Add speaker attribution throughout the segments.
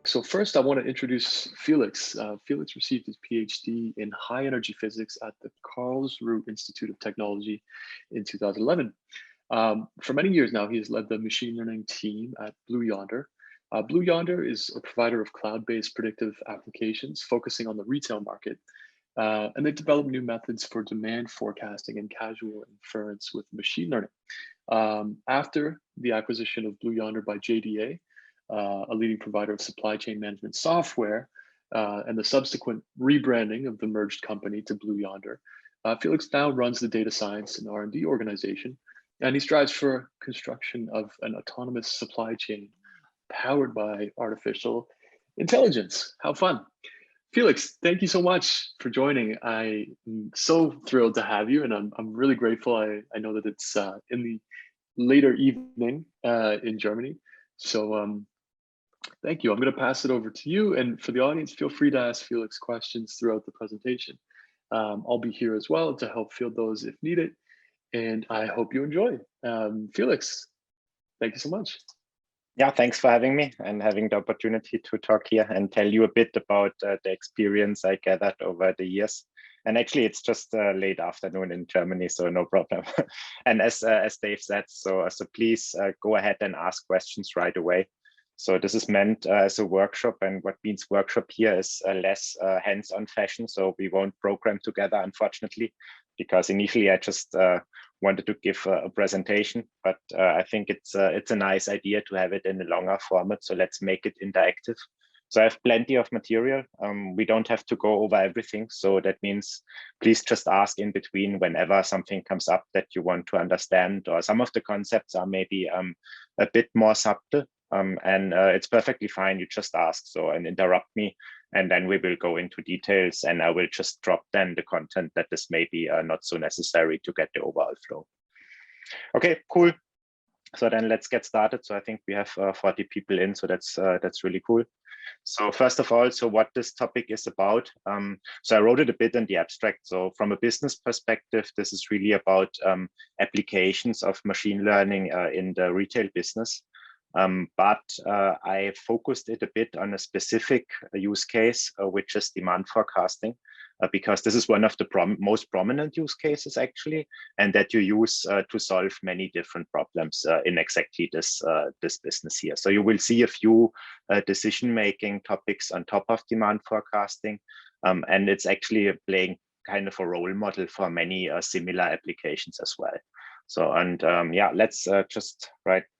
Speaker 1: So first, I want to introduce Felix. Felix received his PhD in high energy physics at the Karlsruhe Institute of Technology in 2011. For many years now, he has led the machine learning team at Blue Yonder. Blue Yonder is a provider of cloud-based predictive applications focusing on the retail market. And they develop new methods for demand forecasting and casual inference with machine learning. After the acquisition of Blue Yonder by JDA, a leading provider of supply chain management software, and the subsequent rebranding of the merged company to Blue Yonder, Felix now runs the data science and R&D organization, and he strives for construction of an autonomous supply chain powered by artificial intelligence. How fun. Felix, thank you so much for joining. I'm so thrilled to have you, and I'm really grateful. I know that it's in the later evening in Germany. So thank you. I'm going to pass it over to you. And for the audience, feel free to ask Felix questions throughout the presentation. I'll be here as well to help field those if needed. And I hope you enjoy. Felix, thank you so much.
Speaker 2: Yeah, thanks for having me and having the opportunity to talk here and tell you a bit about the experience I gathered over the years. And actually, it's just late afternoon in Germany, so no problem. And as Dave said, so please go ahead and ask questions right away. So this is meant as a workshop, and what means workshop here is less hands-on fashion. So we won't program together, unfortunately, because initially I just wanted to give a presentation, but I think it's a nice idea to have it in a longer format. So let's make it interactive. So I have plenty of material. We don't have to go over everything. So that means please just ask in between whenever something comes up that you want to understand, or some of the concepts are maybe a bit more subtle. And it's perfectly fine. You just ask and interrupt me, and then we will go into details, and I will just drop then the content that is maybe not so necessary to get the overall flow. Okay, cool. So then let's get started. So I think we have 40 people in, so that's really cool. So first of all, so what this topic is about. So I wrote it a bit in the abstract. So from a business perspective, this is really about applications of machine learning in the retail business. But I focused it a bit on a specific use case, which is demand forecasting, because this is one of the most prominent use cases actually, and that you use to solve many different problems in exactly this business here. So you will see a few decision-making topics on top of demand forecasting, and it's actually playing kind of a role model for many similar applications as well. So, and yeah, let's just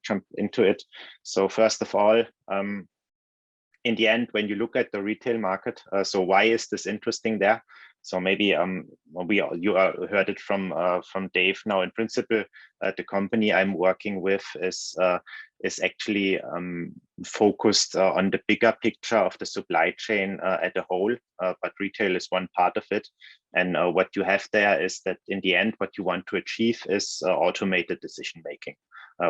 Speaker 2: jump into it. So first of all, in the end, when you look at the retail market, so why is this interesting there? So maybe you heard it from Dave now. In principle, the company I'm working with is actually focused on the bigger picture of the supply chain at a whole, but retail is one part of it. And what you have there is that in the end, what you want to achieve is automated decision making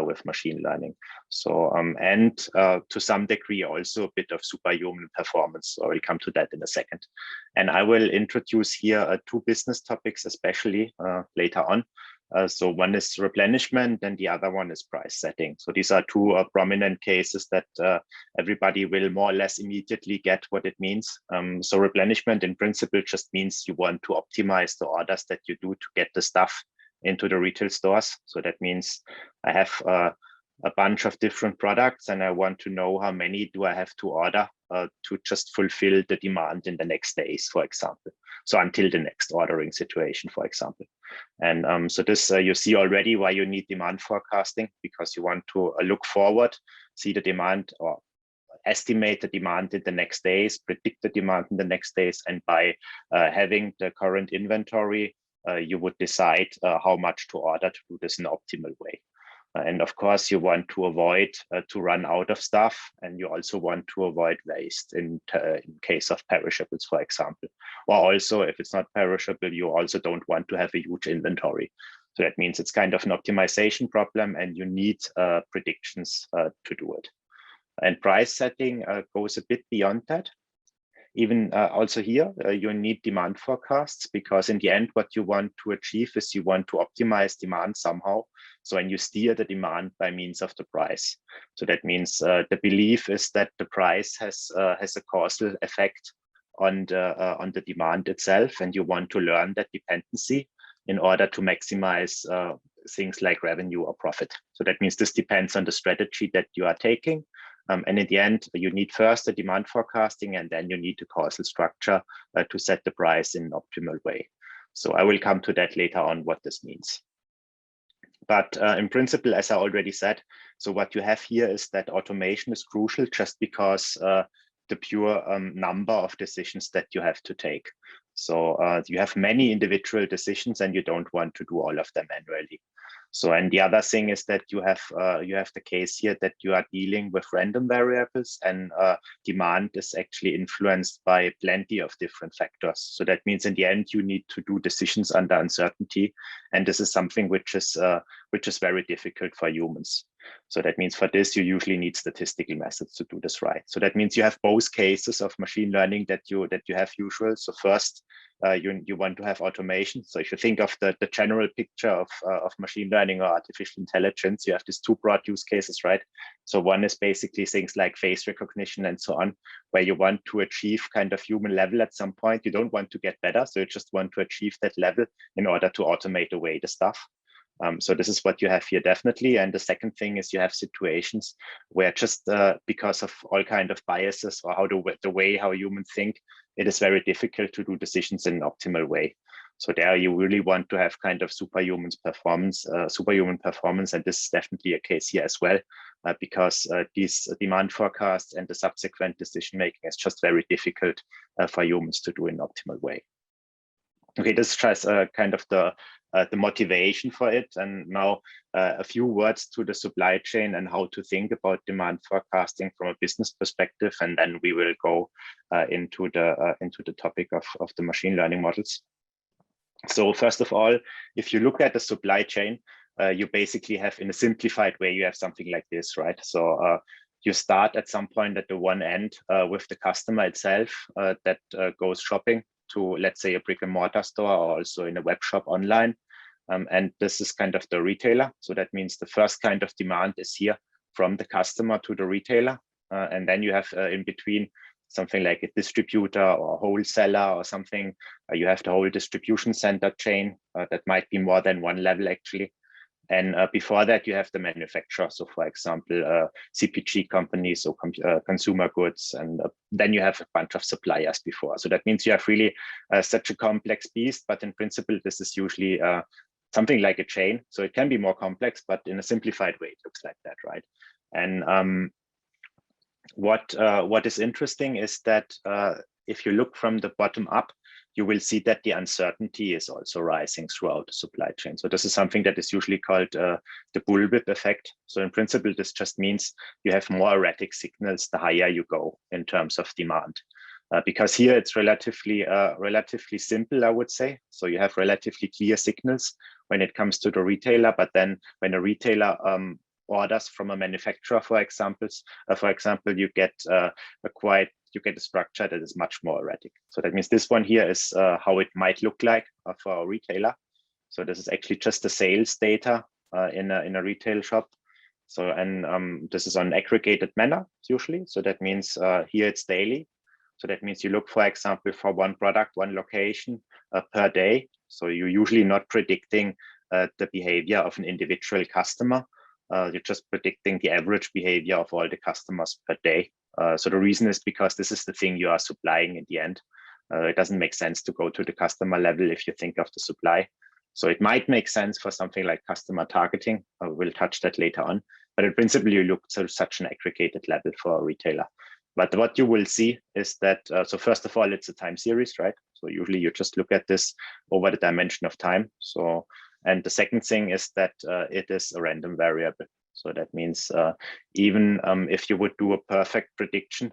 Speaker 2: with machine learning. So and to some degree also a bit of superhuman performance. So I'll come to that in a second. And I will introduce here two business topics, especially later on. So one is replenishment and the other one is price setting. So these are two prominent cases that everybody will more or less immediately get what it means. So replenishment in principle just means you want to optimize the orders that you do to get the stuff into the retail stores. So that means I have a bunch of different products and I want to know how many do I have to order to just fulfill the demand in the next days, for example. So until the next ordering situation, for example. And so this you see already why you need demand forecasting, because you want to look forward, see the demand or estimate the demand in the next days, predict the demand in the next days. And by having the current inventory, you would decide how much to order to do this in an optimal way. And of course, you want to avoid to run out of stuff, and you also want to avoid waste in case of perishables, for example. Or also, if it's not perishable, you also don't want to have a huge inventory. So that means it's kind of an optimization problem, and you need predictions to do it. And price setting goes a bit beyond that. Even also here, you need demand forecasts, because in the end, what you want to achieve is you want to optimize demand somehow. So when you steer the demand by means of the price. So that means the belief is that the price has a causal effect on the demand itself, and you want to learn that dependency in order to maximize things like revenue or profit. So that means this depends on the strategy that you are taking. And in the end, you need first the demand forecasting, and then you need the causal structure to set the price in an optimal way. So I will come to that later on what this means. But in principle, as I already said, so what you have here is that automation is crucial just because the pure number of decisions that you have to take. So you have many individual decisions and you don't want to do all of them manually. So, and the other thing is that you have the case here that you are dealing with random variables, and demand is actually influenced by plenty of different factors. So that means in the end, you need to do decisions under uncertainty. And this is something which is very difficult for humans. So that means for this, you usually need statistical methods to do this right. So that means you have both cases of machine learning that you have usual. So first, you want to have automation. So if you think of the general picture of machine learning or artificial intelligence, you have these two broad use cases, right? So one is basically things like face recognition and so on, where you want to achieve kind of human level at some point. You don't want to get better, so you just want to achieve that level in order to automate away the stuff. So this is what you have here, definitely. And the second thing is you have situations where just because of all kind of biases or how the way how humans think, it is very difficult to do decisions in an optimal way. So there you really want to have kind of superhuman performance, and this is definitely a case here as well, because these demand forecasts and the subsequent decision making is just very difficult for humans to do in an optimal way. Okay, this is just kind of the motivation for it. And now a few words to the supply chain and how to think about demand forecasting from a business perspective. And then we will go into the topic of the machine learning models. So first of all, if you look at the supply chain, you basically have, in a simplified way, you have something like this, right? So you start at some point at the one end with the customer itself that goes shopping to, let's say, a brick and mortar store, or also in a web shop online. And this is kind of the retailer. So that means the first kind of demand is here from the customer to the retailer. And then you have in between something like a distributor or a wholesaler or something. You have the whole distribution center chain that might be more than one level actually. And before that, you have the manufacturer. So for example, CPG companies, so consumer goods, and then you have a bunch of suppliers before. So that means you have really such a complex beast, but in principle, this is usually something like a chain. So it can be more complex, but in a simplified way, it looks like that, right? And what is interesting is that if you look from the bottom up, you will see that the uncertainty is also rising throughout the supply chain. So this is something that is usually called the bullwhip effect. So in principle, this just means you have more erratic signals the higher you go in terms of demand. Because here it's relatively simple, I would say. So you have relatively clear signals when it comes to the retailer, but then when a retailer orders from a manufacturer, for example, you get a structure that is much more erratic. So that means this one here is how it might look like for a retailer. So this is actually just the sales data in a retail shop. So, and this is on an aggregated manner usually. So that means here it's daily. So that means you look, for example, for one product, one location per day. So you're usually not predicting the behavior of an individual customer. You're just predicting the average behavior of all the customers per day. So the reason is because this is the thing you are supplying in the end. It doesn't make sense to go to the customer level if you think of the supply. So it might make sense for something like customer targeting. We'll touch that later on. But in principle, you look to such an aggregated level for a retailer. But what you will see is that, so first of all, it's a time series, right? So usually you just look at this over the dimension of time. So, and the second thing is that it is a random variable. So that means even if you would do a perfect prediction,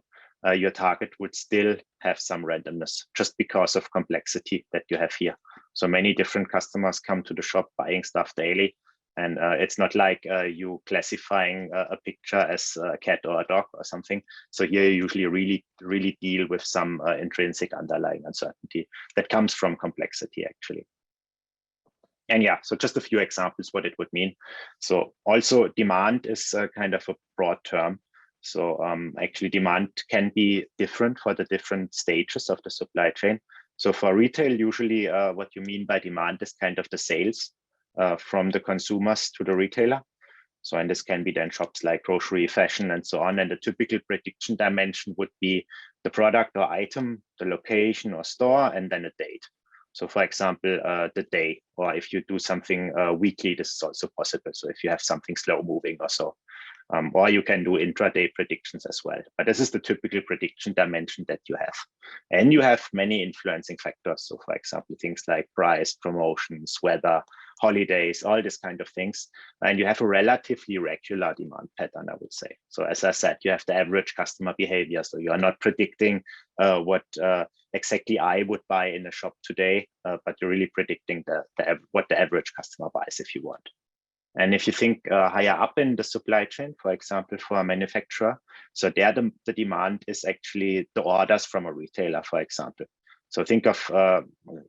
Speaker 2: your target would still have some randomness just because of complexity that you have here. So many different customers come to the shop buying stuff daily. And it's not like you classifying a picture as a cat or a dog or something. So here you usually really deal with some intrinsic underlying uncertainty that comes from complexity, actually. And yeah, so just a few examples what it would mean. So also demand is kind of a broad term. So actually demand can be different for the different stages of the supply chain. So for retail, usually what you mean by demand is kind of the sales from the consumers to the retailer. So, and this can be then shops like grocery, fashion, and so on. And the typical prediction dimension would be the product or item, the location or store, and then a date. So for example, the day, or if you do something weekly, this is also possible. So if you have something slow moving or so, or you can do intraday predictions as well. But this is the typical prediction dimension that you have. And you have many influencing factors. So for example, things like price, promotions, weather, holidays, all these kind of things. And you have a relatively regular demand pattern, I would say. So as I said, you have the average customer behavior. So you are not predicting what exactly I would buy in a shop today, but you're really predicting what the average customer buys if you want. And if you think higher up in the supply chain, for example, for a manufacturer, so there the demand is actually the orders from a retailer, for example. So think of,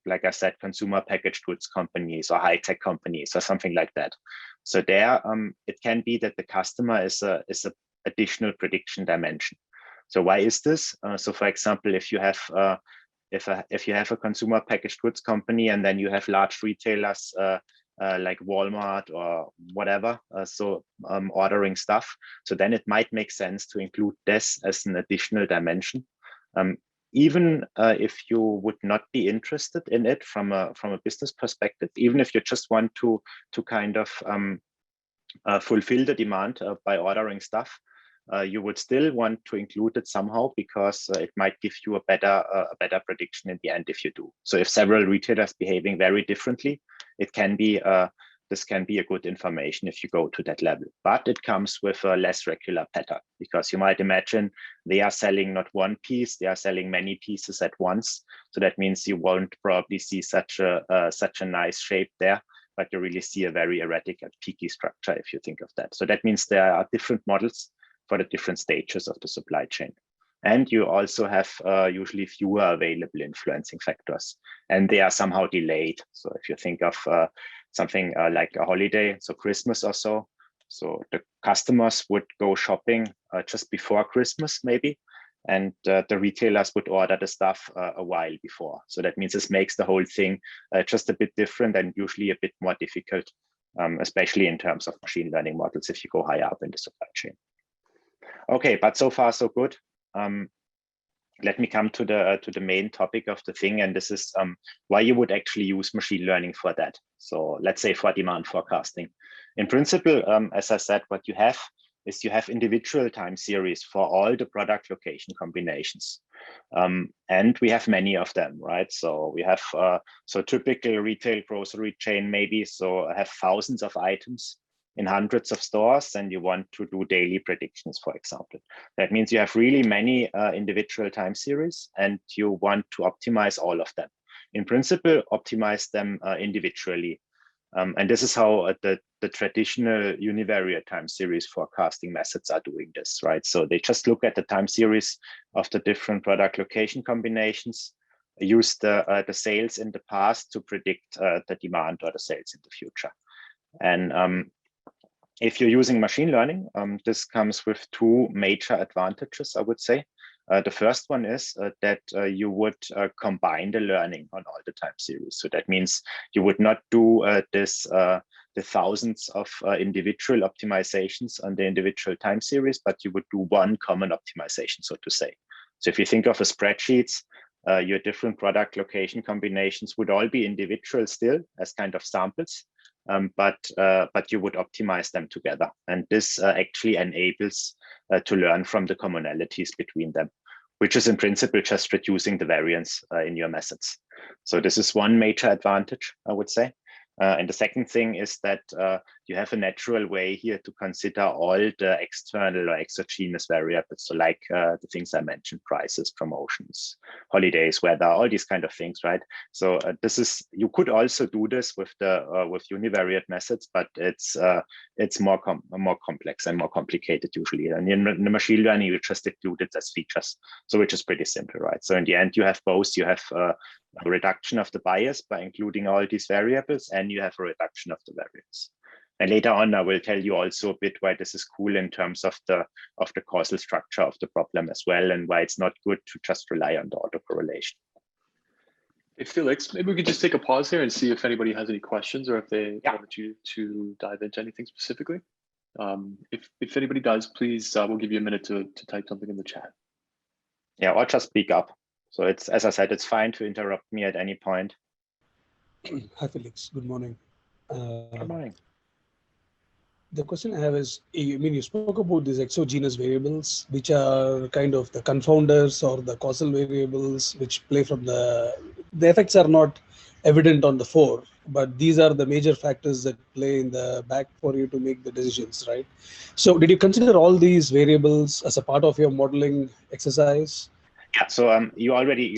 Speaker 2: like I said, consumer packaged goods companies or high-tech companies or something like that. So there, it can be that the customer is a additional prediction dimension. So why is this? So for example, if you have if you have a consumer packaged goods company and then you have large retailers like Walmart or whatever, ordering stuff. So then it might make sense to include this as an additional dimension, even if you would not be interested in it from a business perspective. Even if you just want to kind of fulfill the demand by ordering stuff, you would still want to include it somehow because it might give you a better prediction in the end if you do. So if several retailers behaving very differently, it can be this can be a good information if you go to that level. But it comes with a less regular pattern because you might imagine they are selling not one piece, they are selling many pieces at once. So that means you won't probably see such a nice shape there, but you really see a very erratic and peaky structure if you think of that. So that means there are different models for the different stages of the supply chain. And you also have usually fewer available influencing factors, and they are somehow delayed. So if you think of something like a holiday, so Christmas or so the customers would go shopping just before Christmas maybe, and the retailers would order the stuff a while before. So that means this makes the whole thing just a bit different and usually a bit more difficult, especially in terms of machine learning models if you go higher up in the supply chain. Okay, but so far so good. Let me come to the main topic of the thing, and this is why you would actually use machine learning for that. So let's say for demand forecasting. In principle, as I said, what you have is you have individual time series for all the product location combinations. And we have many of them, right? So we have, so typical retail grocery chain maybe, so I have thousands of items in hundreds of stores, and you want to do daily predictions, for example. That means you have really many individual time series, and you want to optimize all of them. In principle, optimize them individually. And this is how the traditional univariate time series forecasting methods are doing this, right? So they just look at the time series of the different product location combinations, use the sales in the past to predict the demand or the sales in the future. And if you're using machine learning, this comes with two major advantages, I would say. The first one is that you would combine the learning on all the time series. So that means you would not do the thousands of individual optimizations on the individual time series, but you would do one common optimization, so to say. So if you think of a spreadsheet, your different product location combinations would all be individual still as kind of samples. But you would optimize them together. And this actually enables to learn from the commonalities between them, which is in principle just reducing the variance in your methods. So this is one major advantage, I would say. And the second thing is that you have a natural way here to consider all the external or exogenous variables. So like the things I mentioned, prices, promotions, holidays, weather, all these kind of things, right? So this is, you could also do this with the with univariate methods, but it's more complex and more complicated usually. And in the machine learning, you just include it as features, so which is pretty simple, right? So in the end, you have both. You have a reduction of the bias by including all these variables, and you have a reduction of the variance. And later on, I will tell you also a bit why this is cool in terms of the causal structure of the problem as well, and why it's not good to just rely on the autocorrelation.
Speaker 1: Hey, Felix, maybe we could just take a pause here and see if anybody has any questions or if they wanted you to dive into anything specifically. If anybody does, please, we'll give you a minute to type something in the chat.
Speaker 2: Yeah, or just speak up. So it's, as I said, it's fine to interrupt me at any point.
Speaker 3: Hi, Felix. Good morning.
Speaker 2: Good morning.
Speaker 3: The question I have is, I mean, you spoke about these exogenous variables, which are kind of the confounders or the causal variables, which play from the effects are not evident on the fore, but these are the major factors that play in the back for you to make the decisions, right? So did you consider all these variables as a part of your modeling exercise?
Speaker 2: Yeah, so you already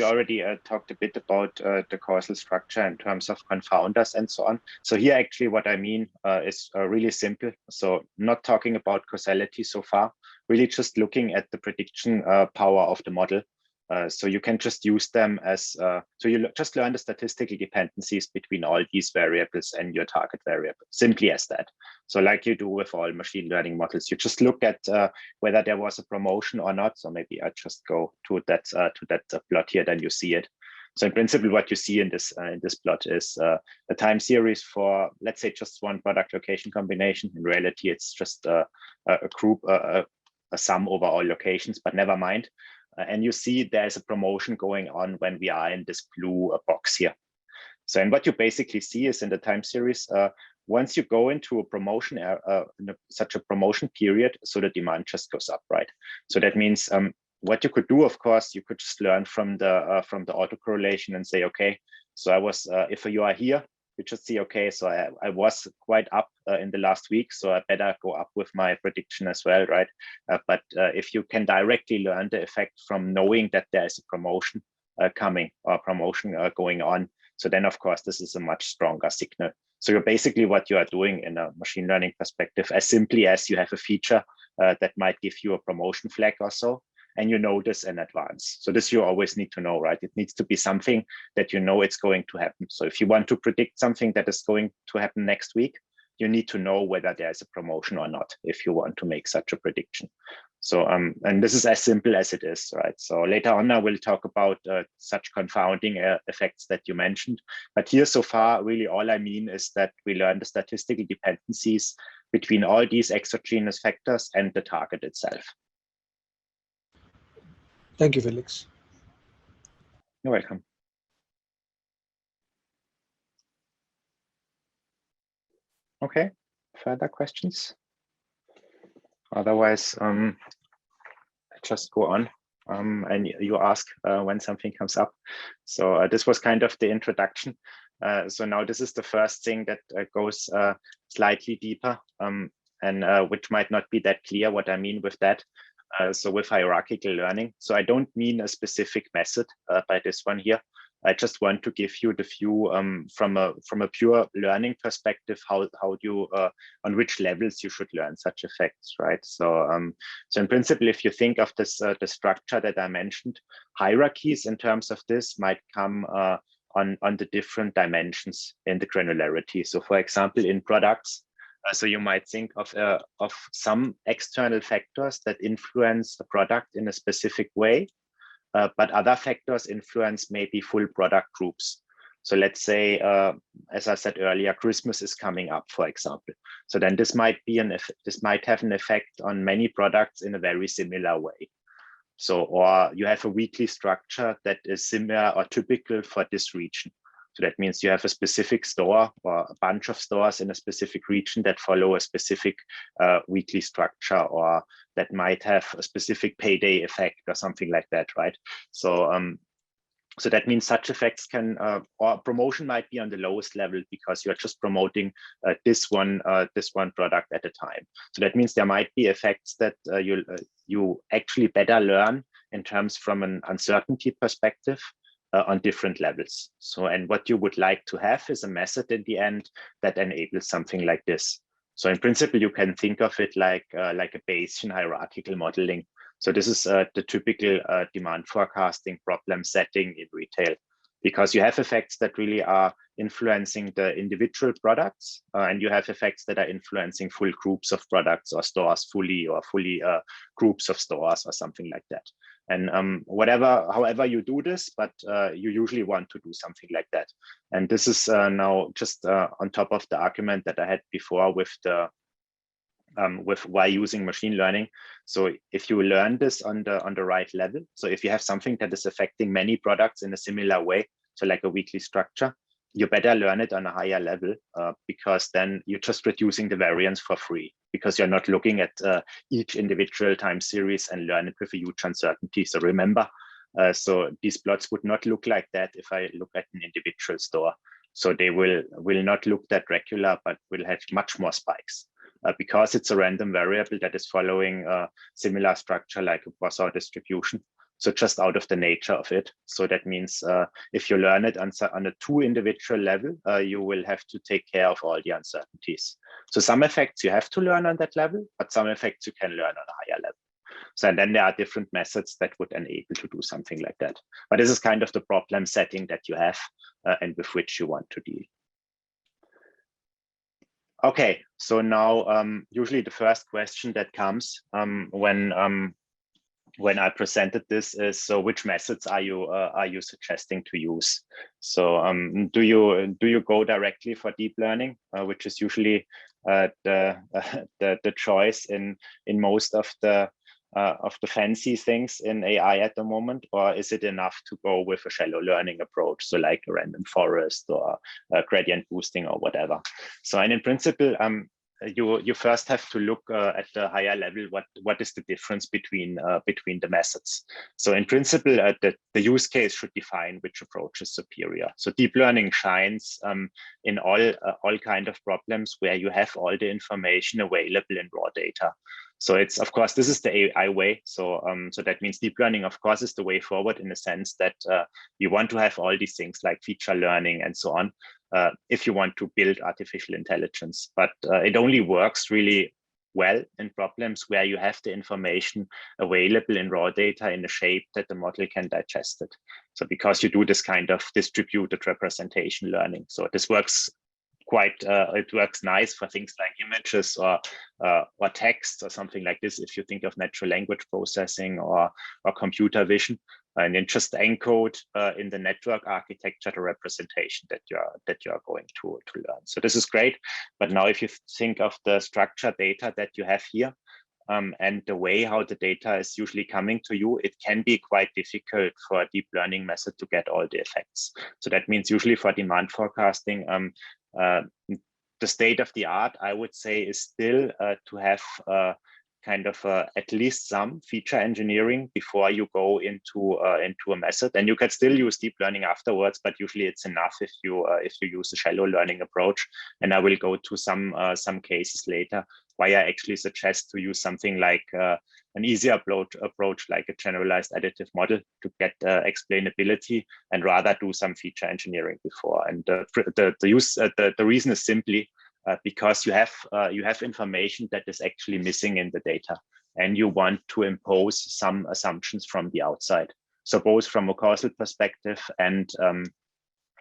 Speaker 2: talked a bit about the causal structure in terms of confounders and so on. So here, actually, what I mean is really simple. So not talking about causality so far, really just looking at the prediction power of the model. So you can just use them as, so you just learn the statistical dependencies between all these variables and your target variable, simply as that. So like you do with all machine learning models, you just look at whether there was a promotion or not. So maybe I just go to that plot here, then you see it. So in principle, what you see in this plot is a time series for, let's say, just one product location combination. In reality, it's just a group, a sum over all locations, but never mind. And you see there's a promotion going on when we are in this blue box here. So, and what you basically see is in the time series, once you go into a promotion, such a promotion period, so the demand just goes up, right? So that means what you could do, of course, you could just learn from the autocorrelation and say, okay, so I was, if you are here, you just see, okay, so I was quite up in the last week, so I better go up with my prediction as well, right? But if you can directly learn the effect from knowing that there is a promotion coming or promotion going on, so then, of course, this is a much stronger signal. So you're basically what you are doing in a machine learning perspective, as simply as you have a feature that might give you a promotion flag or so, and you know this in advance. So this you always need to know, right? It needs to be something that you know it's going to happen. So if you want to predict something that is going to happen next week, you need to know whether there's a promotion or not if you want to make such a prediction. So, and this is as simple as it is, right? So later on, I will talk about such confounding effects that you mentioned. But here so far, really all I mean is that we learn the statistical dependencies between all these exogenous factors and the target itself.
Speaker 3: Thank you, Felix.
Speaker 2: You're welcome. Okay, further questions? Otherwise, I just go on and you ask when something comes up. So this was kind of the introduction. So now this is the first thing that goes slightly deeper and which might not be that clear what I mean with that. So with hierarchical learning. So I don't mean a specific method by this one here. I just want to give you the view from a pure learning perspective, how you on which levels you should learn such effects, right? So so in principle, if you think of this the structure that I mentioned, hierarchies in terms of this might come on the different dimensions in the granularity. So for example, in products, so you might think of some external factors that influence the product in a specific way, but other factors influence maybe full product groups. So let's say, as I said earlier, Christmas is coming up, for example. So then this might have an effect on many products in a very similar way. So, or you have a weekly structure that is similar or typical for this region. So that means you have a specific store or a bunch of stores in a specific region that follow a specific weekly structure, or that might have a specific payday effect or something like that, right? So So that means such effects can, or promotion might be on the lowest level because you're just promoting this one product at a time. So that means there might be effects that you actually better learn in terms from an uncertainty perspective on different levels. So, and what you would like to have is a method in the end that enables something like this. So in principle, you can think of it like a Bayesian hierarchical modeling. So this is the typical demand forecasting problem setting in retail, because you have effects that really are influencing the individual products, and you have effects that are influencing full groups of products or stores fully, or fully groups of stores or something like that. And however you do this, but you usually want to do something like that. And this is now just on top of the argument that I had before with the with why using machine learning. So if you learn this on the right level, so if you have something that is affecting many products in a similar way, so like a weekly structure, you better learn it on a higher level, because then you're just reducing the variance for free, because you're not looking at each individual time series and learn it with a huge uncertainty. So remember, so these plots would not look like that if I look at an individual store. So they will not look that regular, but will have much more spikes. Because it's a random variable that is following a similar structure like a Poisson distribution. So just out of the nature of it. So that means if you learn it on a too individual level, you will have to take care of all the uncertainties. So some effects you have to learn on that level, but some effects you can learn on a higher level. So and then there are different methods that would enable to do something like that. But this is kind of the problem setting that you have and with which you want to deal. Okay, so now usually the first question that comes when I presented this is, so which methods are you suggesting to use? So do you go directly for deep learning, which is usually the choice in most of the fancy things in AI at the moment, or is it enough to go with a shallow learning approach, so like a random forest or gradient boosting or whatever? So, and in principle, you first have to look at the higher level, what is the difference between the methods. So in principle, the use case should define which approach is superior. So deep learning shines in all kind of problems where you have all the information available in raw data. So it's, of course, this is the AI way. So so that means deep learning, of course, is the way forward in the sense that you want to have all these things like feature learning and so on if you want to build artificial intelligence. But it only works really well in problems where you have the information available in raw data in a shape that the model can digest it. So because you do this kind of distributed representation learning. So this works quite, it works nice for things like images or text or something like this, if you think of natural language processing or computer vision, and then just encode in the network architecture the representation that you're going to learn. So this is great. But now if you think of the structured data that you have here, and the way how the data is usually coming to you, it can be quite difficult for a deep learning method to get all the effects. So that means usually for demand forecasting, the state of the art, I would say, is still to have kind of at least some feature engineering before you go into a method. And you can still use deep learning afterwards, but usually it's enough if you use a shallow learning approach. And I will go to some cases later why I actually suggest to use something like an easier approach like a generalized additive model to get explainability, and rather do some feature engineering before. And the reason is simply because you have information that is actually missing in the data, and you want to impose some assumptions from the outside. So both from a causal perspective and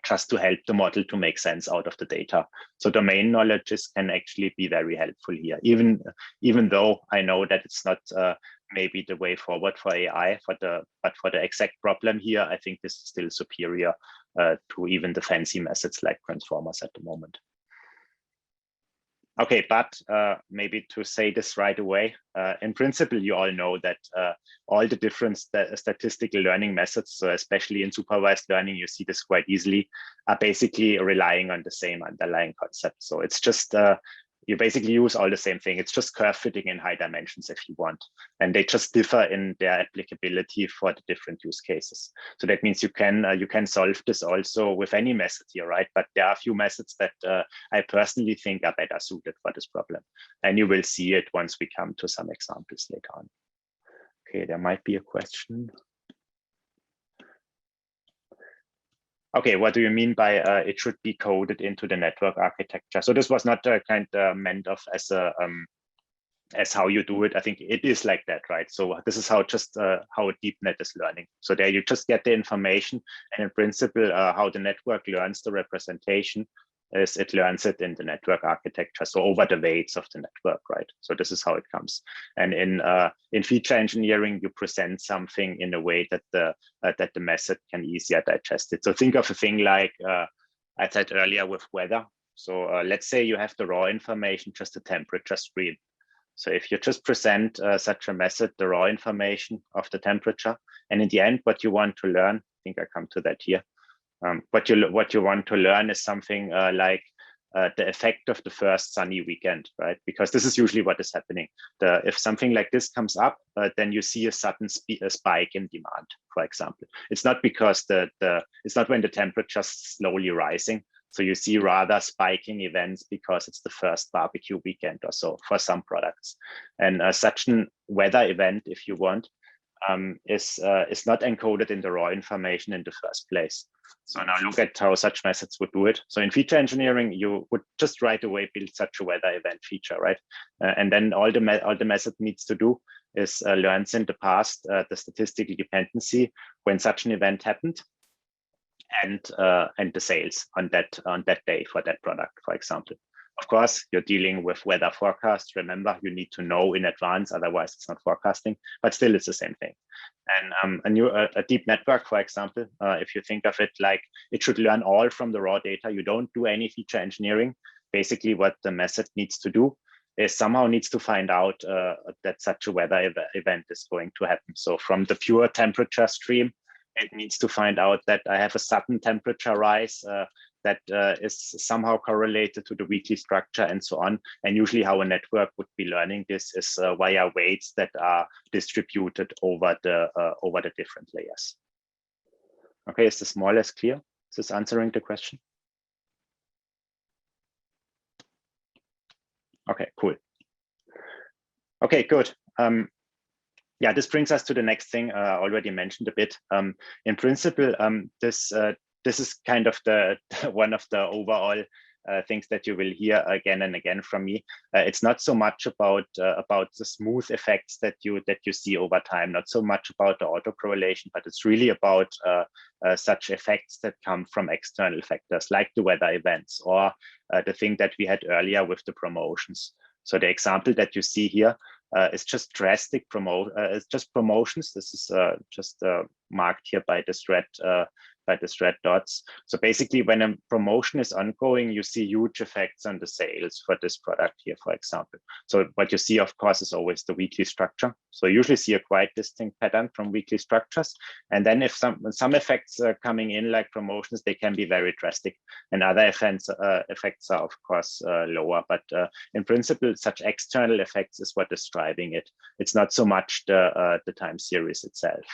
Speaker 2: just to help the model to make sense out of the data. So domain knowledge can actually be very helpful here, even though I know that it's not maybe the way forward for AI, but for the exact problem here, I think this is still superior to even the fancy methods like transformers at the moment. Okay, but maybe to say this right away, in principle, you all know that all the different statistical learning methods, so especially in supervised learning, you see this quite easily, are basically relying on the same underlying concept. So it's just you basically use all the same thing. It's just curve fitting in high dimensions if you want. And they just differ in their applicability for the different use cases. So that means you can solve this also with any method here, right? But there are a few methods that I personally think are better suited for this problem. And you will see it once we come to some examples later on. Okay, there might be a question. Okay, what do you mean by it should be coded into the network architecture? So this was not meant of as a as how you do it. I think it is like that, right? So this is how how a deep net is learning. So there you just get the information, and in principle, how the network learns the representation is it learns it in the network architecture. So over the weights of the network, right? So this is how it comes. And in feature engineering, you present something in a way that the method can easier digest it. So think of a thing like I said earlier with weather. So let's say you have the raw information, just a temperature stream. So if you just present such a method, the raw information of the temperature, and in the end, what you want to learn, I think I come to that here. What you want to learn is something like the effect of the first sunny weekend, right? Because this is usually what is happening. If something like this comes up, then you see a sudden spike in demand, for example. It's not because it's not when the temperature is slowly rising. So you see rather spiking events because it's the first barbecue weekend or so for some products. And such an weather event, if you want, is not encoded in the raw information in the first place. So now look at how such methods would do it. So in feature engineering, you would just right away build such a weather event feature, right? And then all the method needs to do is learns in the past the statistical dependency when such an event happened, and the sales on that day for that product, for example. Of course, you're dealing with weather forecasts. Remember, you need to know in advance, otherwise it's not forecasting, but still it's the same thing. And a deep network, for example, if you think of it like it should learn all from the raw data, you don't do any feature engineering. Basically what the method needs to do is somehow needs to find out that such a weather event is going to happen. So from the pure temperature stream, it needs to find out that I have a sudden temperature rise that is somehow correlated to the weekly structure and so on. And usually how a network would be learning this is via weights that are distributed over the different layers. Okay, is this more or less clear? Is this answering the question? Okay, cool. Okay, good. Yeah, this brings us to the next thing I already mentioned a bit. In principle, this is kind of the one of the overall things that you will hear again and again from me. It's not so much about the smooth effects that you see over time, not so much about the autocorrelation, but it's really about such effects that come from external factors like the weather events or the thing that we had earlier with the promotions. So the example that you see here is just drastic it's just promotions. This is just marked here by this red dots. So basically when a promotion is ongoing, you see huge effects on the sales for this product here, for example. So what you see, of course, is always the weekly structure. So you usually see a quite distinct pattern from weekly structures. And then if some effects are coming in like promotions, they can be very drastic. And other effects are, of course, lower. But in principle, such external effects is what is driving it. It's not so much the time series itself.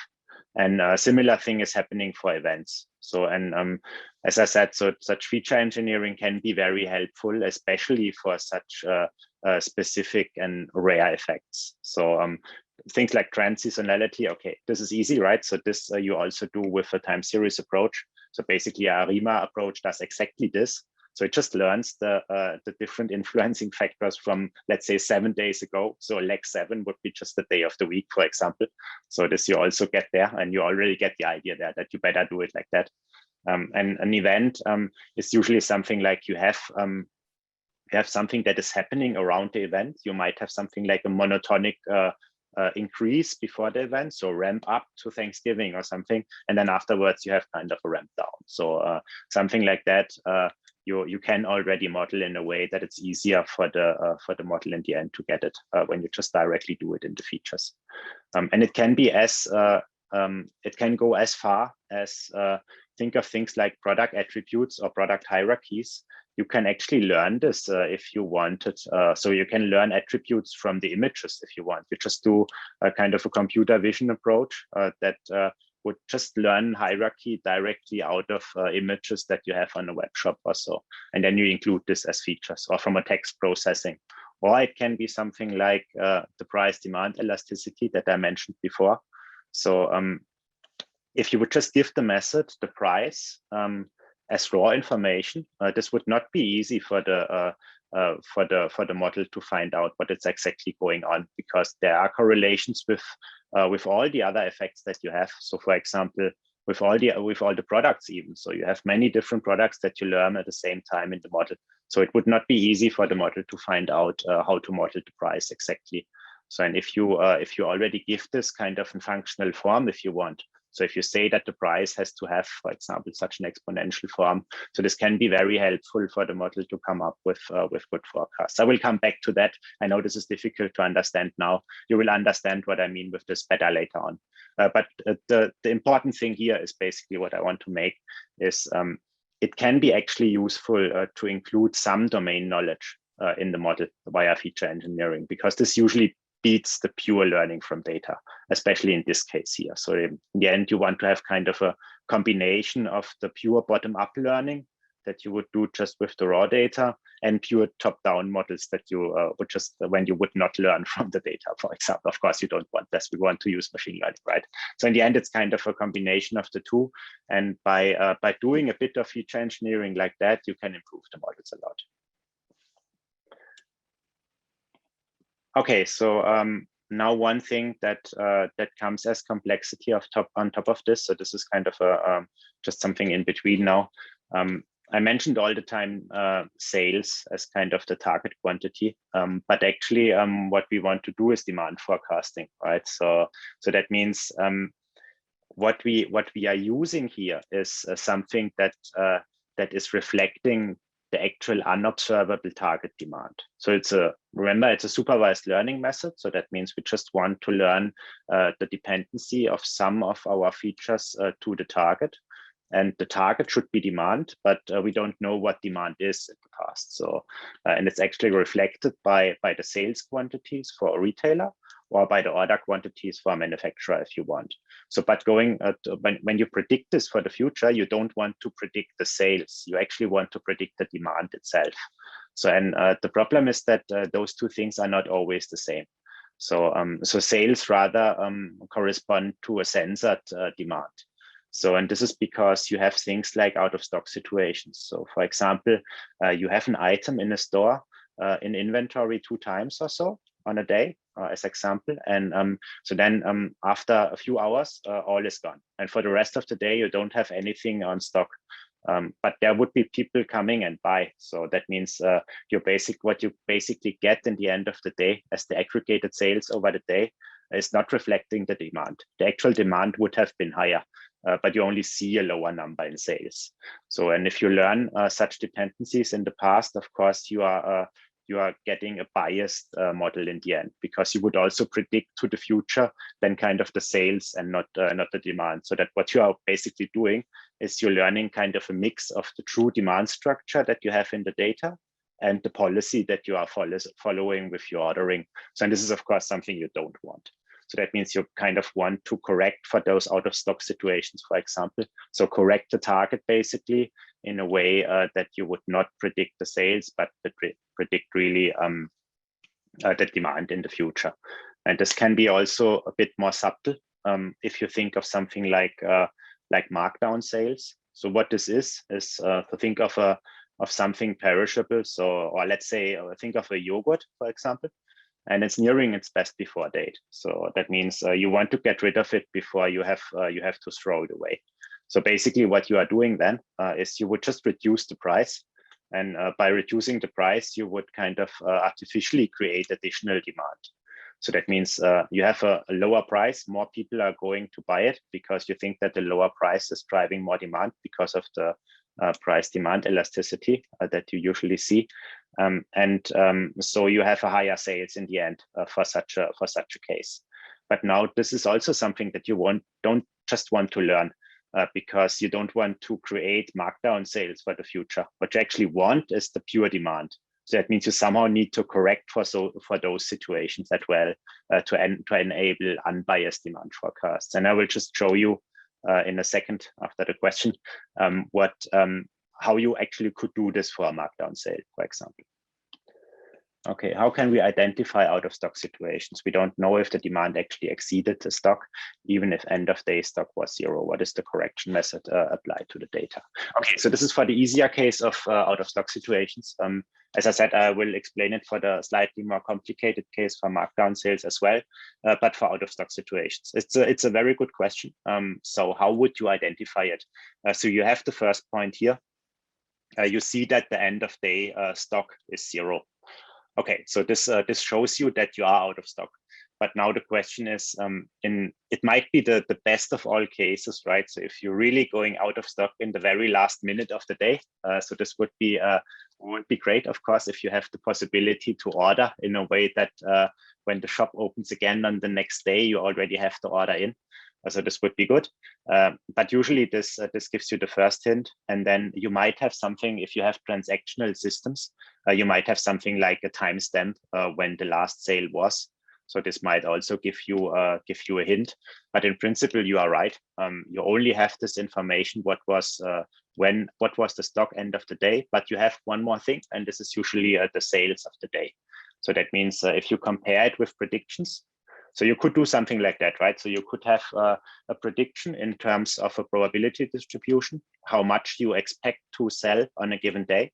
Speaker 2: And a similar thing is happening for events. So, and as I said, so such feature engineering can be very helpful, especially for such specific and rare effects. So things like transitionality, okay, this is easy, right? So this you also do with a time series approach. So basically a RIMA approach does exactly this. So it just learns the different influencing factors from, let's say, 7 days ago. So leg 7 would be just the day of the week, for example. So this you also get there, and you already get the idea there that you better do it like that. And an event is usually something like you have something that is happening around the event. You might have something like a monotonic increase before the event, so ramp up to Thanksgiving or something, and then afterwards you have kind of a ramp down. So something like that. You can already model in a way that it's easier for the model in the end to get it when you just directly do it in the features. And it can be it can go as far as think of things like product attributes or product hierarchies. you can actually learn this if you wanted. So you can learn attributes from the images if you want. You just do a kind of a computer vision approach that would just learn hierarchy directly out of images that you have on a web shop or so. And then you include this as features, or from a text processing. Or it can be something like the price demand elasticity that I mentioned before. So if you would just give the method the price as raw information, this would not be easy for the model to find out what is exactly going on, because there are correlations with all the other effects that you have. So, for example, with all the products even. So you have many different products that you learn at the same time in the model. So it would not be easy for the model to find out how to model the price exactly. So, and if you already give this kind of a functional form, if you want. So if you say that the price has to have, for example, such an exponential form, so this can be very helpful for the model to come up with good forecasts. I will come back to that. I know this is difficult to understand now. You will understand what I mean with this better later on. But the important thing here is basically what I want to make is it can be actually useful to include some domain knowledge in the model via feature engineering, because this usually beats the pure learning from data, especially in this case here. So in the end, you want to have kind of a combination of the pure bottom-up learning that you would do just with the raw data, and pure top-down models that you would just, when you would not learn from the data, for example. Of course, you don't want this. We want to use machine learning, right? So in the end, it's kind of a combination of the two. And by doing a bit of feature engineering like that, you can improve the models a lot. Okay, so now one thing that comes as complexity on top of this. So this is kind of a just something in between now. I mentioned all the time sales as kind of the target quantity, but actually what we want to do is demand forecasting, right? So that means what we are using here is something that is reflecting the actual unobservable target demand. So remember, it's a supervised learning method. So that means we just want to learn the dependency of some of our features to the target. And the target should be demand, but we don't know what demand is in the past. So, and it's actually reflected by the sales quantities for a retailer, or by the order quantities for a manufacturer if you want. So, but going when you predict this for the future, you don't want to predict the sales. You actually want to predict the demand itself. So, and the problem is that those two things are not always the same. So, so sales rather correspond to a censored demand. So, and this is because you have things like out of stock situations. So, for example, you have an item in a store in inventory 2 times or so on a day, as example. And so then after a few hours, all is gone. And for the rest of the day, you don't have anything on stock. But there would be people coming and buy. So that means what you basically get in the end of the day as the aggregated sales over the day is not reflecting the demand. The actual demand would have been higher, but you only see a lower number in sales. So, and if you learn such dependencies in the past, of course, you are getting a biased model in the end, because you would also predict to the future then kind of the sales and not the demand. So that what you are basically doing is you're learning kind of a mix of the true demand structure that you have in the data and the policy that you are following with your ordering. So, and this is of course something you don't want. So that means you kind of want to correct for those out of stock situations, for example. So correct the target basically in a way that you would not predict the sales, but predict really the demand in the future. And this can be also a bit more subtle if you think of something like markdown sales. So what this is to think of something perishable. So, or let's say, think of a yogurt, for example, and it's nearing its best before date. So that means you want to get rid of it before you have to throw it away. So basically what you are doing then is you would just reduce the price. And by reducing the price, you would kind of artificially create additional demand. So that means you have a lower price, more people are going to buy it because you think that the lower price is driving more demand because of the price demand elasticity that you usually see. So you have a higher sales in the end for such a case. But now this is also something that you don't just want to learn. because you don't want to create markdown sales for the future. What you actually want is the pure demand. So that means you somehow need to correct for those situations as well to enable unbiased demand forecasts. And I will just show you in a second after the question how you actually could do this for a markdown sale, for example. Okay, how can we identify out of stock situations? We don't know if the demand actually exceeded the stock, even if end of day stock was 0. What is the correction method applied to the data? Okay, so this is for the easier case of out of stock situations. As I said, I will explain it for the slightly more complicated case for markdown sales as well, but for out of stock situations. It's a very good question. So how would you identify it? So you have the first point here. You see that the end of day stock is 0. Okay, so this shows you that you are out of stock. But now the question is, it might be the best of all cases, right? So if you're really going out of stock in the very last minute of the day, so this would be great, of course, if you have the possibility to order in a way that when the shop opens again on the next day, you already have the order in. So this would be good. But usually this gives you the first hint. And then you might have something, if you have transactional systems, you might have something like a timestamp when the last sale was. So this might also give you a hint. But in principle, you are right. You only have this information, what was the stock end of the day. But you have one more thing, and this is usually the sales of the day. So that means if you compare it with predictions, so you could do something like that, right? So you could have a prediction in terms of a probability distribution, how much you expect to sell on a given day,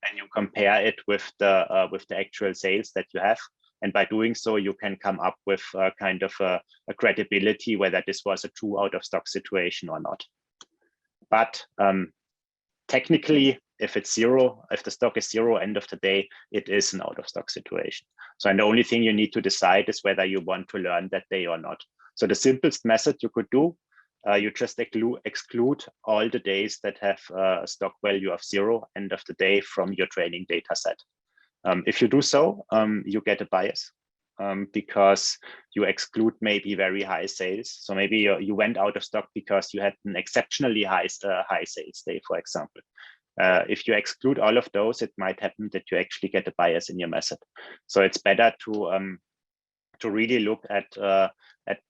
Speaker 2: and you compare it with the actual sales that you have. And by doing so, you can come up with kind of a credibility whether this was a true out of stock situation or not. But technically, if it's 0, if the stock is 0 end of the day, it is an out of stock situation. So, and the only thing you need to decide is whether you want to learn that day or not. So the simplest method you could do, you just exclude all the days that have a stock value of 0 end of the day from your training data set. If you do so, you get a bias because you exclude maybe very high sales. So maybe you went out of stock because you had an exceptionally high sales day, for example. If you exclude all of those, it might happen that you actually get a bias in your method. So it's better to really look at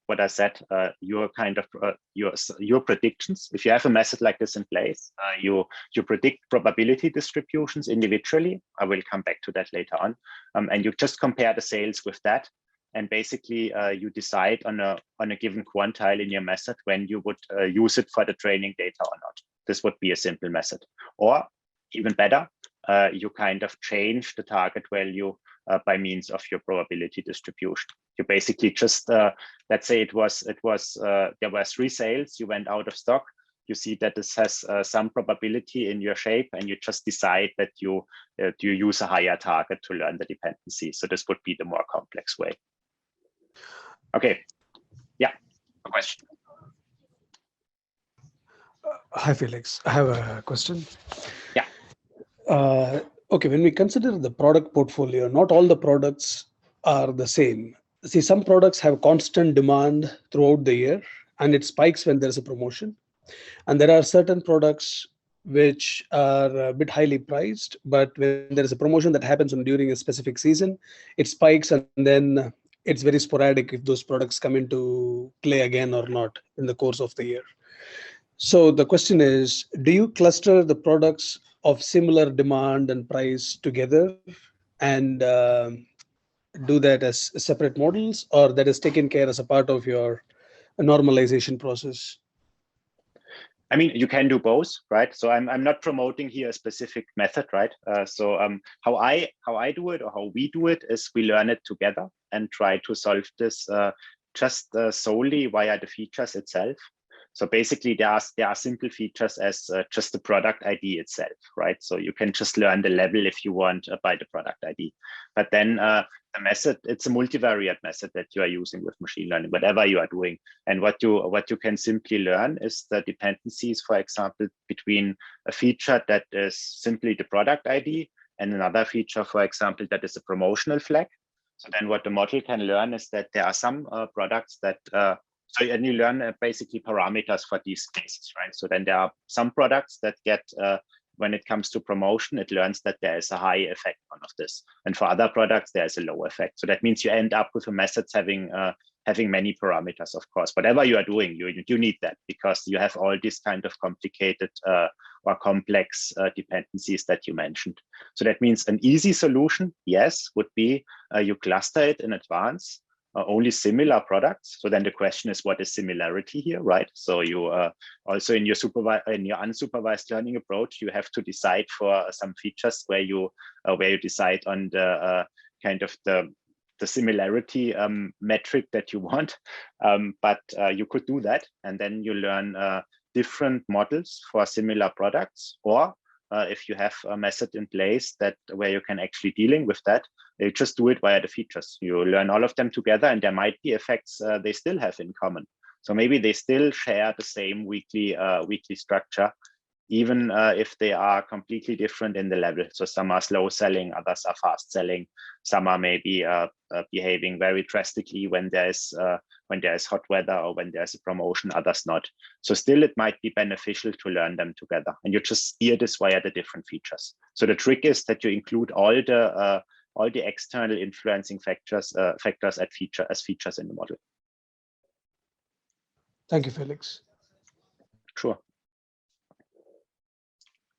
Speaker 2: what I said, your kind of your predictions. If you have a method like this in place, you predict probability distributions individually. I will come back to that later on, and you just compare the sales with that. And basically, you decide on a given quantile in your method when you would use it for the training data or not. This would be a simple method. Or even better, you kind of change the target value by means of your probability distribution. You basically just, let's say there were 3 sales, you went out of stock. You see that this has some probability in your shape, and you just decide that you use a higher target to learn the dependency. So this would be the more complex way. Okay, yeah, a question.
Speaker 3: Hi, Felix. I have a question.
Speaker 2: Yeah.
Speaker 3: Okay, when we consider the product portfolio, not all the products are the same. See, some products have constant demand throughout the year, and it spikes when there's a promotion. And there are certain products which are a bit highly priced, but when there is a promotion that happens during a specific season, it spikes, and then it's very sporadic if those products come into play again or not in the course of the year. So the question is, do you cluster the products of similar demand and price together and do that as separate models, or that is taken care as a part of your normalization process?
Speaker 2: I mean, you can do both, right? So I'm not promoting here a specific method, right? How I do it, or how we do it, is we learn it together and try to solve this just solely via the features itself. So basically, there are simple features as just the product ID itself, right? So you can just learn the level if you want by the product ID. But then the method, it's a multivariate method that you are using with machine learning, whatever you are doing. And what you can simply learn is the dependencies, for example, between a feature that is simply the product ID and another feature, for example, that is a promotional flag. So then what the model can learn is that there are some products that So and you learn basically parameters for these cases, right? So then there are some products that get, when it comes to promotion, it learns that there is a high effect on of this. And for other products, there is a low effect. So that means you end up with a method having many parameters, of course. Whatever you are doing, you need that because you have all these kind of complicated or complex dependencies that you mentioned. So that means an easy solution, yes, would be you cluster it in advance, only similar products. So then the question is, what is similarity here, right? So you also in your unsupervised learning approach, you have to decide for some features where you decide on the kind of the similarity metric that you want. But you could do that, and then you learn different models for similar products, or if you have a method in place where you can actually dealing with that, you just do it via the features. You learn all of them together, and there might be effects they still have in common. So maybe they still share the same weekly structure, even if they are completely different in the level. So some are slow selling, others are fast selling. Some are maybe behaving very drastically when there is hot weather or when there's a promotion, others not. So still it might be beneficial to learn them together, and you just steer this via the different features. So the trick is that you include all the external influencing factors as features in the model.
Speaker 3: Thank you, Felix.
Speaker 2: Sure.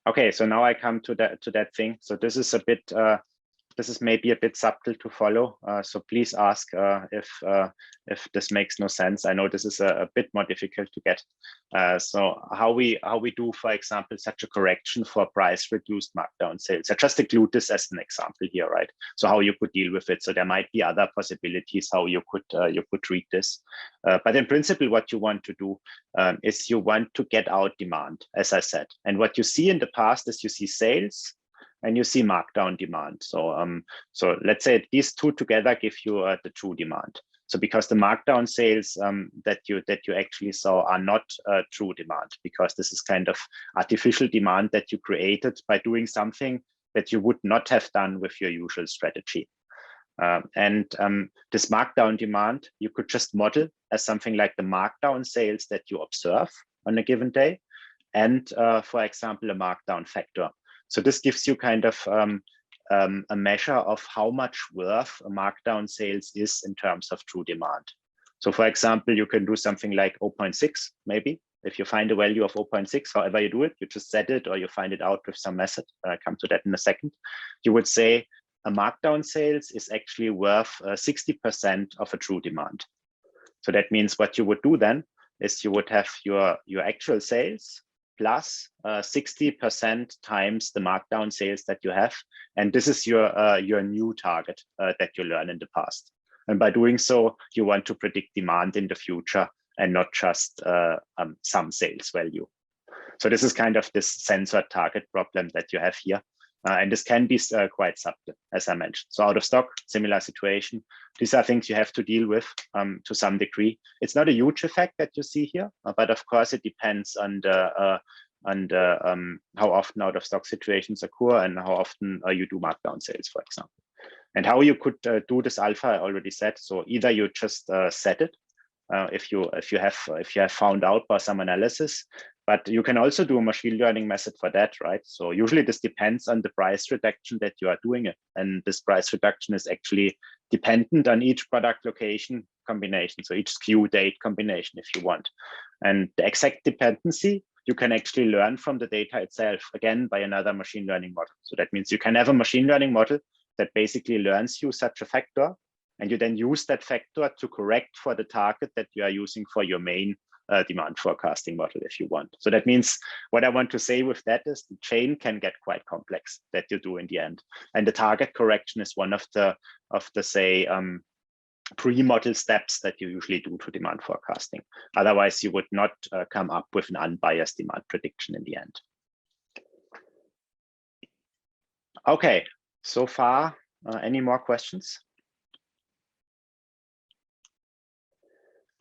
Speaker 2: Okay, so now I come to that thing. So this is a bit, this is maybe a bit subtle to follow. So please ask if this makes no sense. I know this is a bit more difficult to get. So how we do, for example, such a correction for price reduced markdown sales. I just include this as an example here, right? So how you could deal with it. So there might be other possibilities how you could treat this. But in principle, what you want to do is you want to get out demand, as I said. And what you see in the past is you see sales and you see markdown demand. So so let's say these two together give you the true demand. So because the markdown sales that you actually saw are not true demand, because this is kind of artificial demand that you created by doing something that you would not have done with your usual strategy. This markdown demand, you could just model as something like the markdown sales that you observe on a given day, and for example, a markdown factor. So this gives you kind of a measure of how much worth a markdown sales is in terms of true demand. So for example, you can do something like 0.6, maybe. If you find a value of 0.6, however you do it, you just set it or you find it out with some method. I'll come to that in a second. You would say a markdown sales is actually worth 60% of a true demand. So that means what you would do then is you would have your actual sales plus 60% times the markdown sales that you have. And this is your new target that you learned in the past. And by doing so, you want to predict demand in the future and not just some sales value. So this is kind of this censored target problem that you have here. And this can be quite subtle, as I mentioned. So out of stock, similar situation. These are things you have to deal with to some degree. It's not a huge effect that you see here, but of course it depends on how often out of stock situations occur and how often you do markdown sales, for example. And how you could do this alpha, I already said. So either you just set it if you have found out by some analysis. But you can also do a machine learning method for that, right? So usually this depends on the price reduction that you are doing it. And this price reduction is actually dependent on each product location combination. So each SKU date combination, if you want. And the exact dependency, you can actually learn from the data itself, again, by another machine learning model. So that means you can have a machine learning model that basically learns you such a factor, and you then use that factor to correct for the target that you are using for your main demand forecasting model, if you want. So that means what I want to say with that is the chain can get quite complex that you do in the end. And the target correction is one of the say, pre-model steps that you usually do to demand forecasting. Otherwise, you would not come up with an unbiased demand prediction in the end. Okay, so far, any more questions?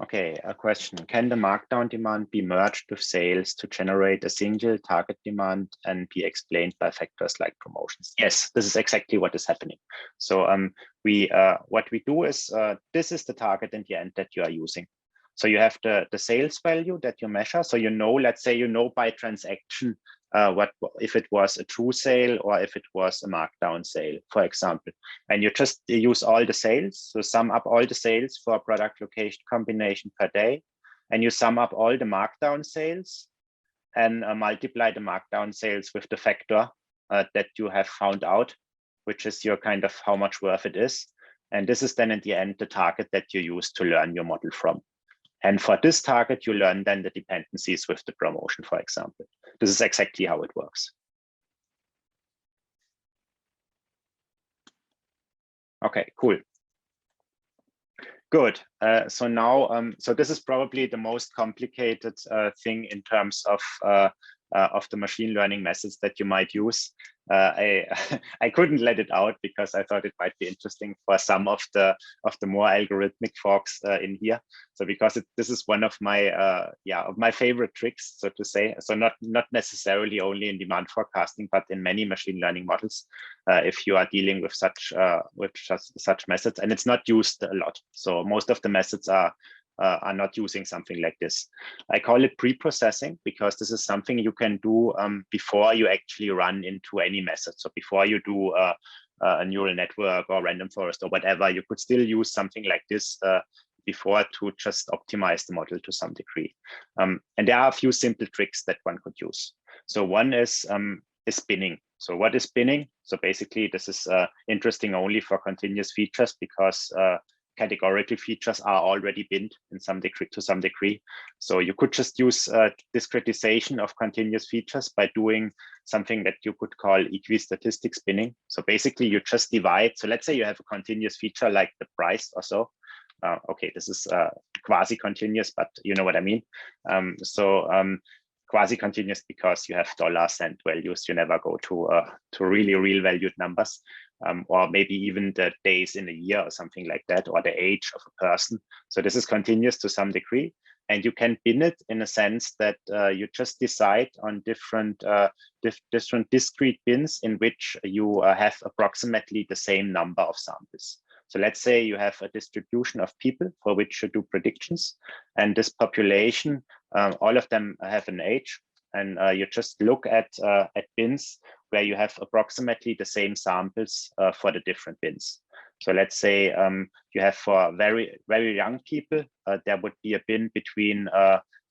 Speaker 2: Okay, a question. Can the markdown demand be merged with sales to generate a single target demand and be explained by factors like promotions? Yes, this is exactly what is happening. So what we do is, this is the target in the end that you are using. So you have the sales value that you measure. So you know, let's say you know by transaction what if it was a true sale or if it was a markdown sale, for example. And you just use all the sales. So sum up all the sales for a product location combination per day. And you sum up all the markdown sales and multiply the markdown sales with the factor that you have found out, which is your kind of how much worth it is. And this is then in the end the target that you use to learn your model from. And for this target, you learn then the dependencies with the promotion, for example. This is exactly how it works. Okay, cool. Good. So now, so this is probably the most complicated thing in terms of the machine learning methods that you might use. I couldn't let it out because I thought it might be interesting for some of the more algorithmic folks in here. So because this is one of my of my favorite tricks, so to say. So not necessarily only in demand forecasting, but in many machine learning models, if you are dealing with such methods, and it's not used a lot. So most of the methods are not using something like this. I call it pre-processing because this is something you can do before you actually run into any method. So before you do a neural network or random forest or whatever, you could still use something like this before to just optimize the model to some degree. And there are a few simple tricks that one could use. So one is spinning. So what is spinning? So basically, this is interesting only for continuous features because categorical features are already binned in to some degree. So you could just use discretization of continuous features by doing something that you could call equistatistic spinning. So basically you just divide. So let's say you have a continuous feature like the price or so. Okay, this is quasi-continuous, but you know what I mean. Quasi-continuous because you have $cent values. You never go to really real valued numbers. Or maybe even the days in a year or something like that, or the age of a person. So this is continuous to some degree. And you can bin it in a sense that you just decide on different discrete bins in which you have approximately the same number of samples. So let's say you have a distribution of people for which you do predictions. And this population, all of them have an age. And you just look at bins where you have approximately the same samples for the different bins. So let's say you have for very, very young people, there would be a bin between,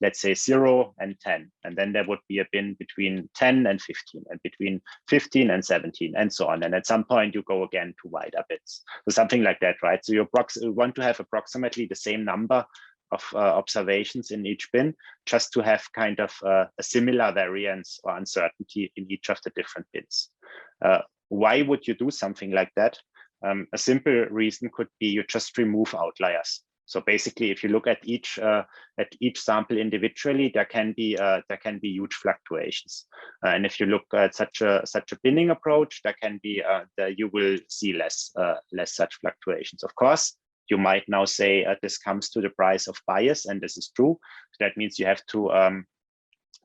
Speaker 2: let's say 0 and 10. And then there would be a bin between 10 and 15 and between 15 and 17 and so on. And at some point you go again to wider bits. So something like that, right? So you want to have approximately the same number of observations in each bin, just to have kind of a similar variance or uncertainty in each of the different bins. Why would you do something like that? A simple reason could be you just remove outliers. So basically, if you look at each sample individually, there can be huge fluctuations. And if you look at such a binning approach, there can be you will see less such fluctuations. Of course, you might now say this comes to the price of bias, and this is true. So that means you have to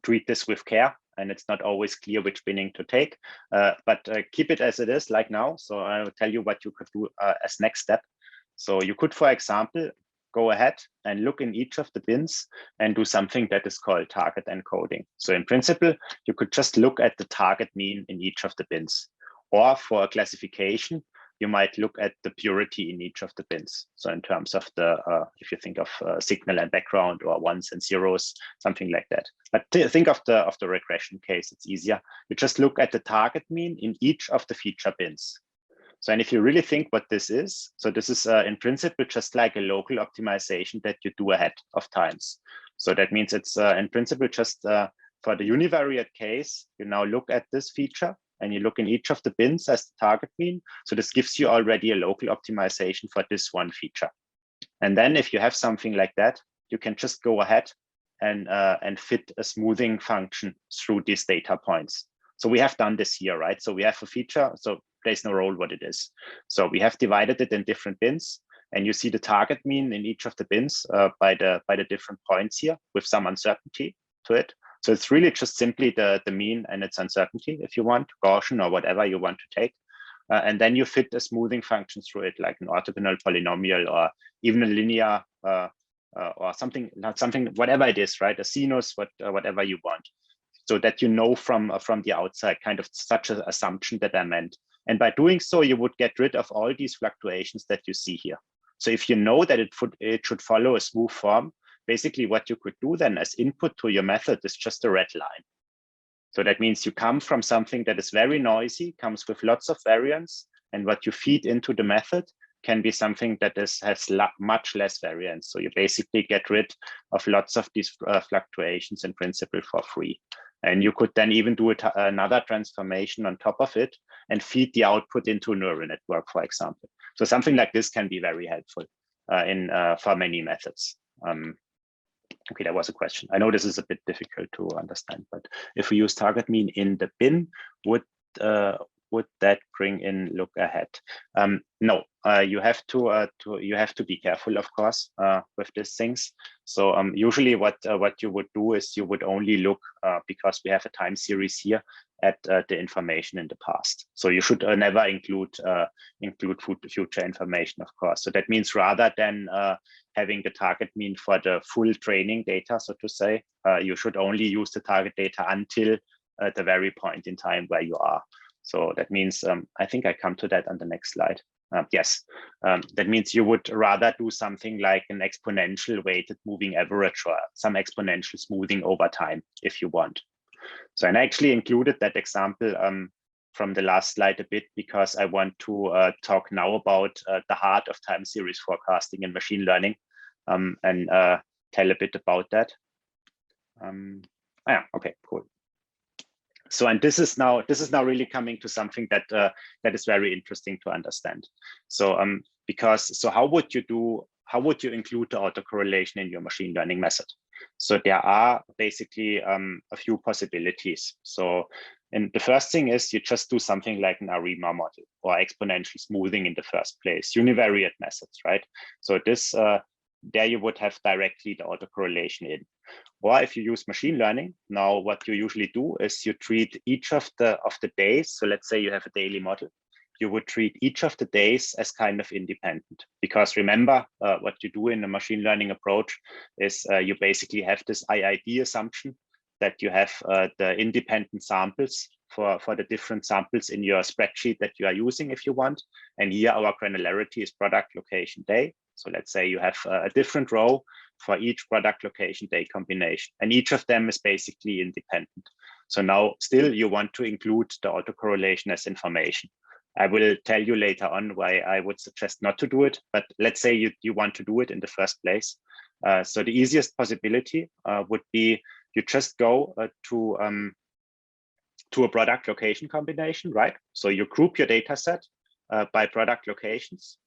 Speaker 2: treat this with care, and it's not always clear which binning to take. But keep it as it is, like now. So I will tell you what you could do as next step. So you could, for example, go ahead and look in each of the bins and do something that is called target encoding. So in principle, you could just look at the target mean in each of the bins. Or for a classification, you might look at the purity in each of the bins. So in terms of the, if you think of signal and background or ones and zeros, something like that. But think of the regression case, it's easier. You just look at the target mean in each of the feature bins. So, and if you really think what this is, so this is in principle just like a local optimization that you do ahead of times. So that means it's in principle just for the univariate case, you now look at this feature and you look in each of the bins as the target mean. So this gives you already a local optimization for this one feature. And then if you have something like that, you can just go ahead and fit a smoothing function through these data points. So we have done this here, right? So we have a feature, so plays no role what it is. So we have divided it in different bins, and you see the target mean in each of the bins by the different points here with some uncertainty to it. So it's really just simply the mean and its uncertainty, if you want, Gaussian or whatever you want to take. And then you fit a smoothing function through it, like an orthogonal polynomial or even a linear or something, not something, whatever it is, right? A sinus, whatever you want, so that you know from the outside, kind of such an assumption that I meant. And by doing so, you would get rid of all these fluctuations that you see here. So if you know that it should follow a smooth form, basically what you could do then as input to your method is just a red line. So that means you come from something that is very noisy, comes with lots of variance, and what you feed into the method can be something that has much less variance. So you basically get rid of lots of these fluctuations in principle for free. And you could then even do another transformation on top of it and feed the output into a neural network, for example. So something like this can be very helpful for many methods. Okay, that was a question. I know this is a bit difficult to understand, but if we use target mean in the bin, would that bring in look ahead? No, you have to be careful, of course, with these things. So usually what you would do is you would only look, because we have a time series here, at the information in the past. So you should never include future information, of course. So that means rather than having the target mean for the full training data, so to say, you should only use the target data until the very point in time where you are. So that means, I think I come to that on the next slide. Yes, that means you would rather do something like an exponential weighted moving average or some exponential smoothing over time if you want. So, and I actually included that example from the last slide a bit because I want to talk now about the heart of time series forecasting and machine learning, and tell a bit about that. Yeah, okay, cool. So, and this is now really coming to something that that is very interesting to understand. So, how would you include the autocorrelation in your machine learning method? So there are basically a few possibilities. So, and the first thing is you just do something like an ARIMA model or exponential smoothing in the first place, univariate methods, right? So this there you would have directly the autocorrelation in. Or if you use machine learning, now what you usually do is you treat each of the days. So let's say you have a daily model. You would treat each of the days as kind of independent, because remember what you do in a machine learning approach is you basically have this IID assumption that you have the independent samples for the different samples in your spreadsheet that you are using if you want. And here our granularity is product location day. So let's say you have a different row for each product location day combination, and each of them is basically independent. So now still you want to include the autocorrelation as information. I will tell you later on why I would suggest not to do it, but let's say you want to do it in the first place. So the easiest possibility would be you just go to a product location combination, right? So you group your data set by product locations,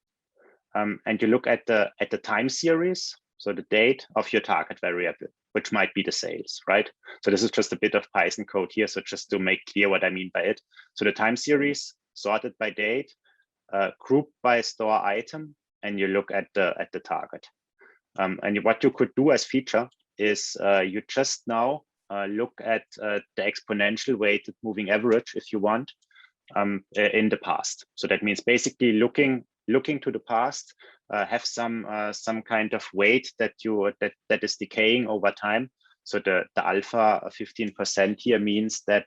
Speaker 2: and you look at the time series, so the date of your target variable, which might be the sales, right? So this is just a bit of Python code here, so just to make clear what I mean by it. So the time series sorted by date, grouped by store item, and you look at the target. And what you could do as feature is you just now look at the exponential weighted moving average if you want in the past. So that means basically looking to the past, have some kind of weight that is decaying over time. So the alpha 15% here means that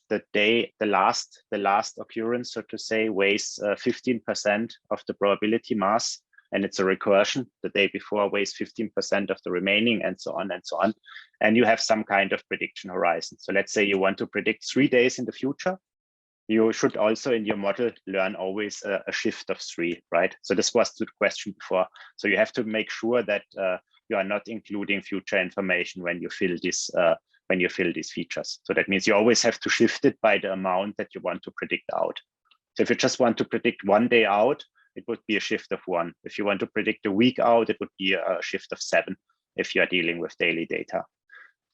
Speaker 2: the last occurrence, so to say, weighs 15% of the probability mass, and it's a recursion. The day before weighs 15% of the remaining, and so on and so on. And you have some kind of prediction horizon. So let's say you want to predict 3 days in the future. You should also in your model learn always a shift of 3, right? So this was the question before. So you have to make sure that you are not including future information when you fill this these features. So that means you always have to shift it by the amount that you want to predict out. So if you just want to predict 1 day out, it would be a shift of 1. If you want to predict a week out, it would be a shift of 7 if you are dealing with daily data.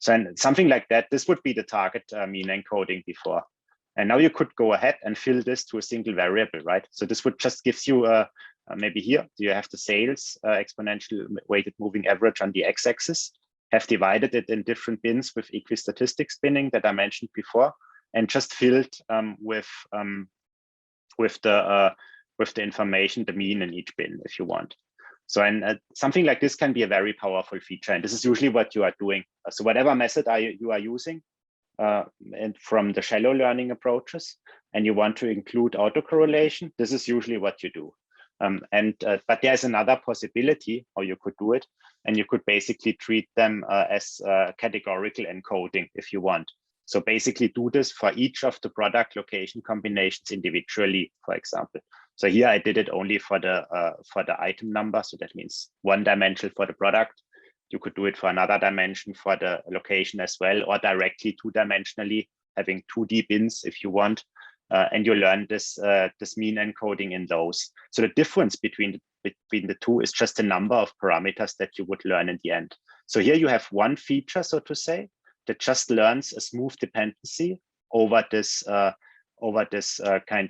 Speaker 2: So something like that, this would be the target mean encoding before. And now you could go ahead and fill this to a single variable, right? So this would just gives you maybe here, you have the sales exponential weighted moving average on the x-axis, have divided it in different bins with equistatistics binning that I mentioned before, and just filled with the information, the mean in each bin if you want. So, and something like this can be a very powerful feature. And this is usually what you are doing. So whatever method you are using and from the shallow learning approaches, and you want to include autocorrelation, this is usually what you do. But there's another possibility how you could do it. And you could basically treat them as categorical encoding if you want. So basically do this for each of the product location combinations individually, for example. So here I did it only for the item number. So that means one dimension for the product. You could do it for another dimension for the location as well, or directly two-dimensionally, having 2D bins if you want. And you learn this mean encoding in those. So the difference between the two is just the number of parameters that you would learn in the end. So here you have one feature, so to say, that just learns a smooth dependency over this kind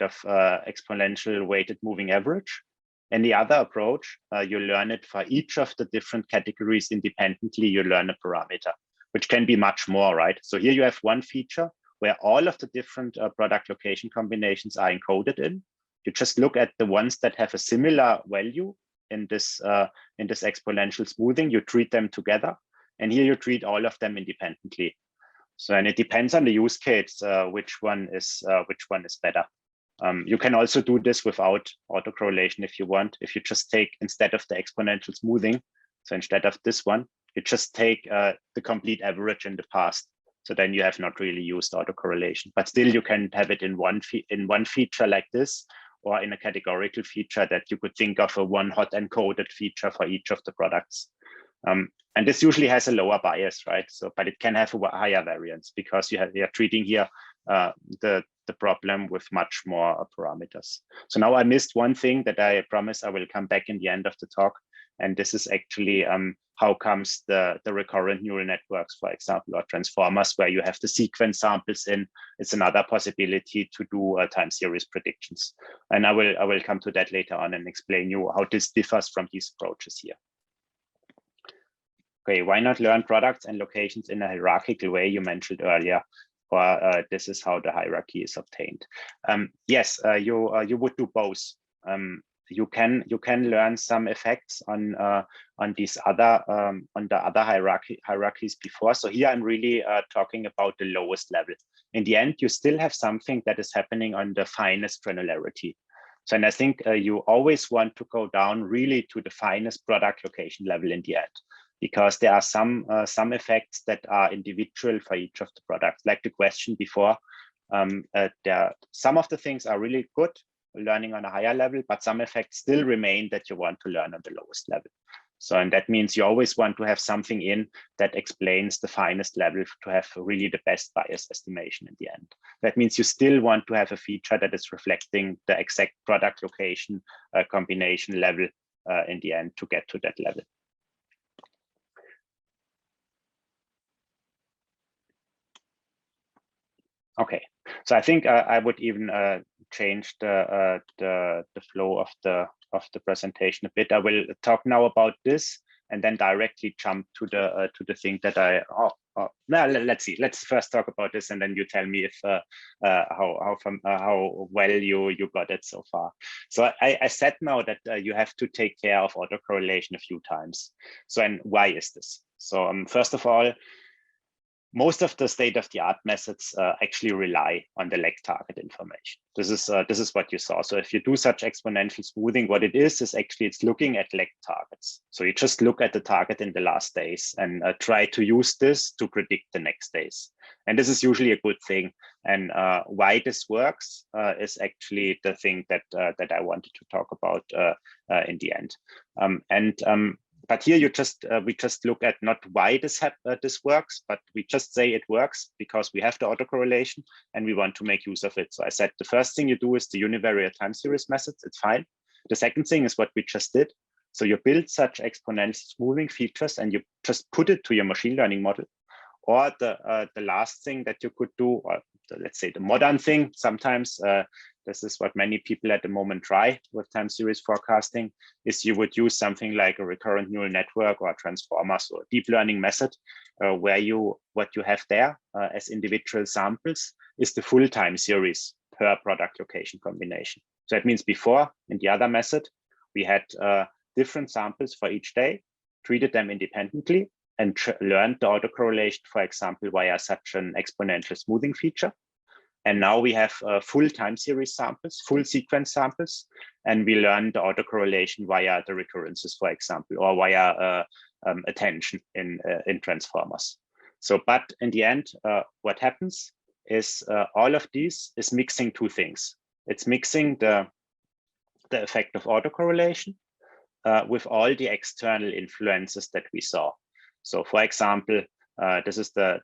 Speaker 2: of exponential weighted moving average. And the other approach, you learn it for each of the different categories independently. You learn a parameter, which can be much more, right? So here you have one feature where all of the different product location combinations are encoded in. You just look at the ones that have a similar value in this exponential smoothing. You treat them together, and here you treat all of them independently. So, and it depends on the use case which one is better. You can also do this without autocorrelation if you want. If you just take, instead of the exponential smoothing, so instead of this one, you just take the complete average in the past. So then you have not really used autocorrelation, but still you can have it in one feature like this, or in a categorical feature that you could think of a one hot encoded feature for each of the products. And this usually has a lower bias, right? So, but it can have a higher variance because you are treating here the problem with much more parameters. So now I missed one thing that I promise I will come back in the end of the talk. And this is actually how comes the recurrent neural networks, for example, or transformers, where you have the sequence samples in. It's another possibility to do time series predictions. And I will come to that later on and explain you how this differs from these approaches here. Okay, why not learn products and locations in a hierarchical way you mentioned earlier? Or this is how the hierarchy is obtained. Yes, you would do both. You can learn some effects on these other on the other hierarchies before. So here I'm really talking about the lowest level. In the end, you still have something that is happening on the finest granularity. So, and I think you always want to go down really to the finest product location level in the end, because there are some effects that are individual for each of the products. Like the question before, some of the things are really good learning on a higher level, but some effects still remain that you want to learn on the lowest level. So, and that means you always want to have something in that explains the finest level to have really the best bias estimation in the end. That means you still want to have a feature that is reflecting the exact product location combination level in the end to get to that level. Okay, so I think I would even change the flow of the presentation a bit. I will talk now about this and then directly jump to the thing that now let's see. Let's first talk about this, and then you tell me if how well you got it so far. So I said now that you have to take care of autocorrelation a few times. So, and why is this? So first of all, most of the state-of-the-art methods actually rely on the leg target information. This is what you saw. So if you do such exponential smoothing, what it is actually it's looking at leg targets. So you just look at the target in the last days and try to use this to predict the next days. And this is usually a good thing. And why this works is actually the thing that I wanted to talk about in the end. But here we just look at not why this works, but we just say it works because we have the autocorrelation and we want to make use of it. So I said the first thing you do is the univariate time series methods. It's fine. The second thing is what we just did. So you build such exponential smoothing features and you just put it to your machine learning model. Or the last thing that you could do, or let's say the modern thing, sometimes this is what many people at the moment try with time series forecasting, is you would use something like a recurrent neural network or a transformers or deep learning method, where what you have there as individual samples is the full time series per product location combination. So that means before, in the other method, we had different samples for each day, treated them independently, and learned the autocorrelation, for example, via such an exponential smoothing feature. And now we have full time series samples, full sequence samples, and we learn the autocorrelation via the recurrences, for example, or via attention in transformers. So, but in the end, what happens is all of these is mixing two things. It's mixing the effect of autocorrelation with all the external influences that we saw. So, for example, this is the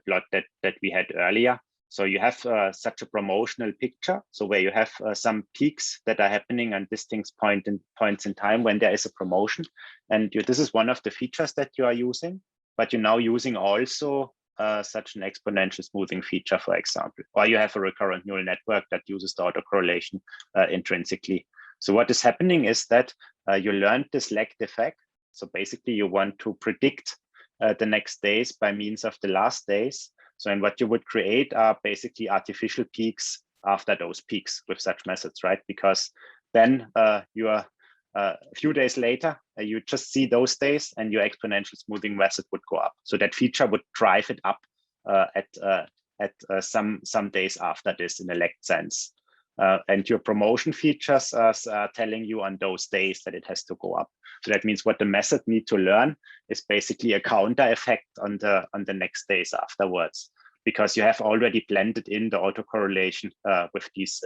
Speaker 2: plot that we had earlier. So you have such a promotional picture, so where you have some peaks that are happening on distinct points in time when there is a promotion, and this is one of the features that you are using. But you're now using also such an exponential smoothing feature, for example, or you have a recurrent neural network that uses the autocorrelation intrinsically. So what is happening is that you learned this lagged effect. So basically you want to predict the next days by means of the last days. So, and what you would create are basically artificial peaks after those peaks with such methods, right? Because then you are a few days later, you just see those days and your exponential smoothing method would go up. So that feature would drive it up at some days after this in a lagged sense. And your promotion features are telling you on those days that it has to go up. So that means what the method need to learn is basically a counter effect on the next days afterwards, because you have already blended in the autocorrelation with these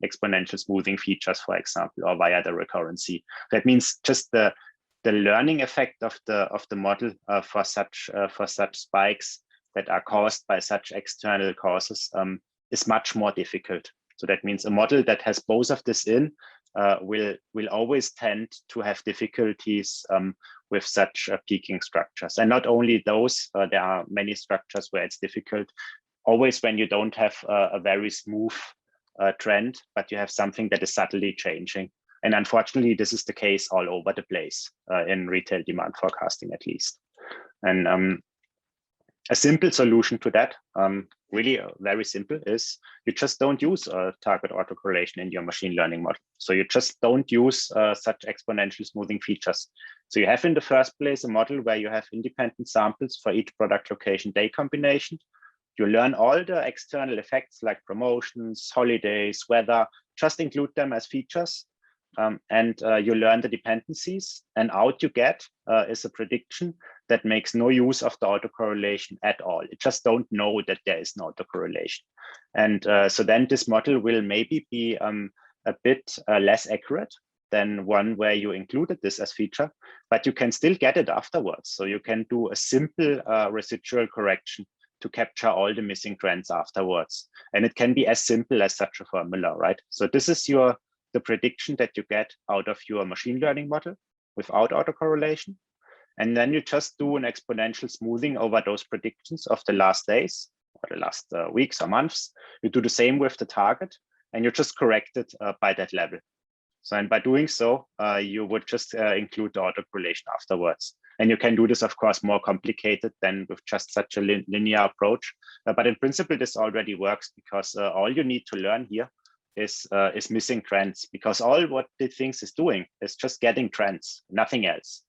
Speaker 2: exponential smoothing features, for example, or via the recurrency. That means just the learning effect of the model for such spikes that are caused by such external causes is much more difficult. So that means a model that has both of this in will always tend to have difficulties with such peaking structures. And not only those, there are many structures where it's difficult. Always when you don't have a very smooth trend, but you have something that is subtly changing. And unfortunately, this is the case all over the place in retail demand forecasting, at least. And a simple solution to that, really very simple, is you just don't use target autocorrelation in your machine learning model. So you just don't use such exponential smoothing features. So you have in the first place a model where you have independent samples for each product location day combination. You learn all the external effects like promotions, holidays, weather, just include them as features. And you learn the dependencies, and out you get is a prediction that makes no use of the autocorrelation at all. It just don't know that there is no autocorrelation. And so then this model will maybe be a bit less accurate than one where you included this as feature, but you can still get it afterwards. So you can do a simple residual correction to capture all the missing trends afterwards. And it can be as simple as such a formula, right? So this is the prediction that you get out of your machine learning model without autocorrelation. And then you just do an exponential smoothing over those predictions of the last days or the last weeks or months. You do the same with the target, and you just correct it by that level. So, and by doing so, you would just include the autocorrelation afterwards. And you can do this, of course, more complicated than with just such a linear approach. But in principle, this already works, because all you need to learn here is missing trends, because all what the things is doing is just getting trends, nothing else.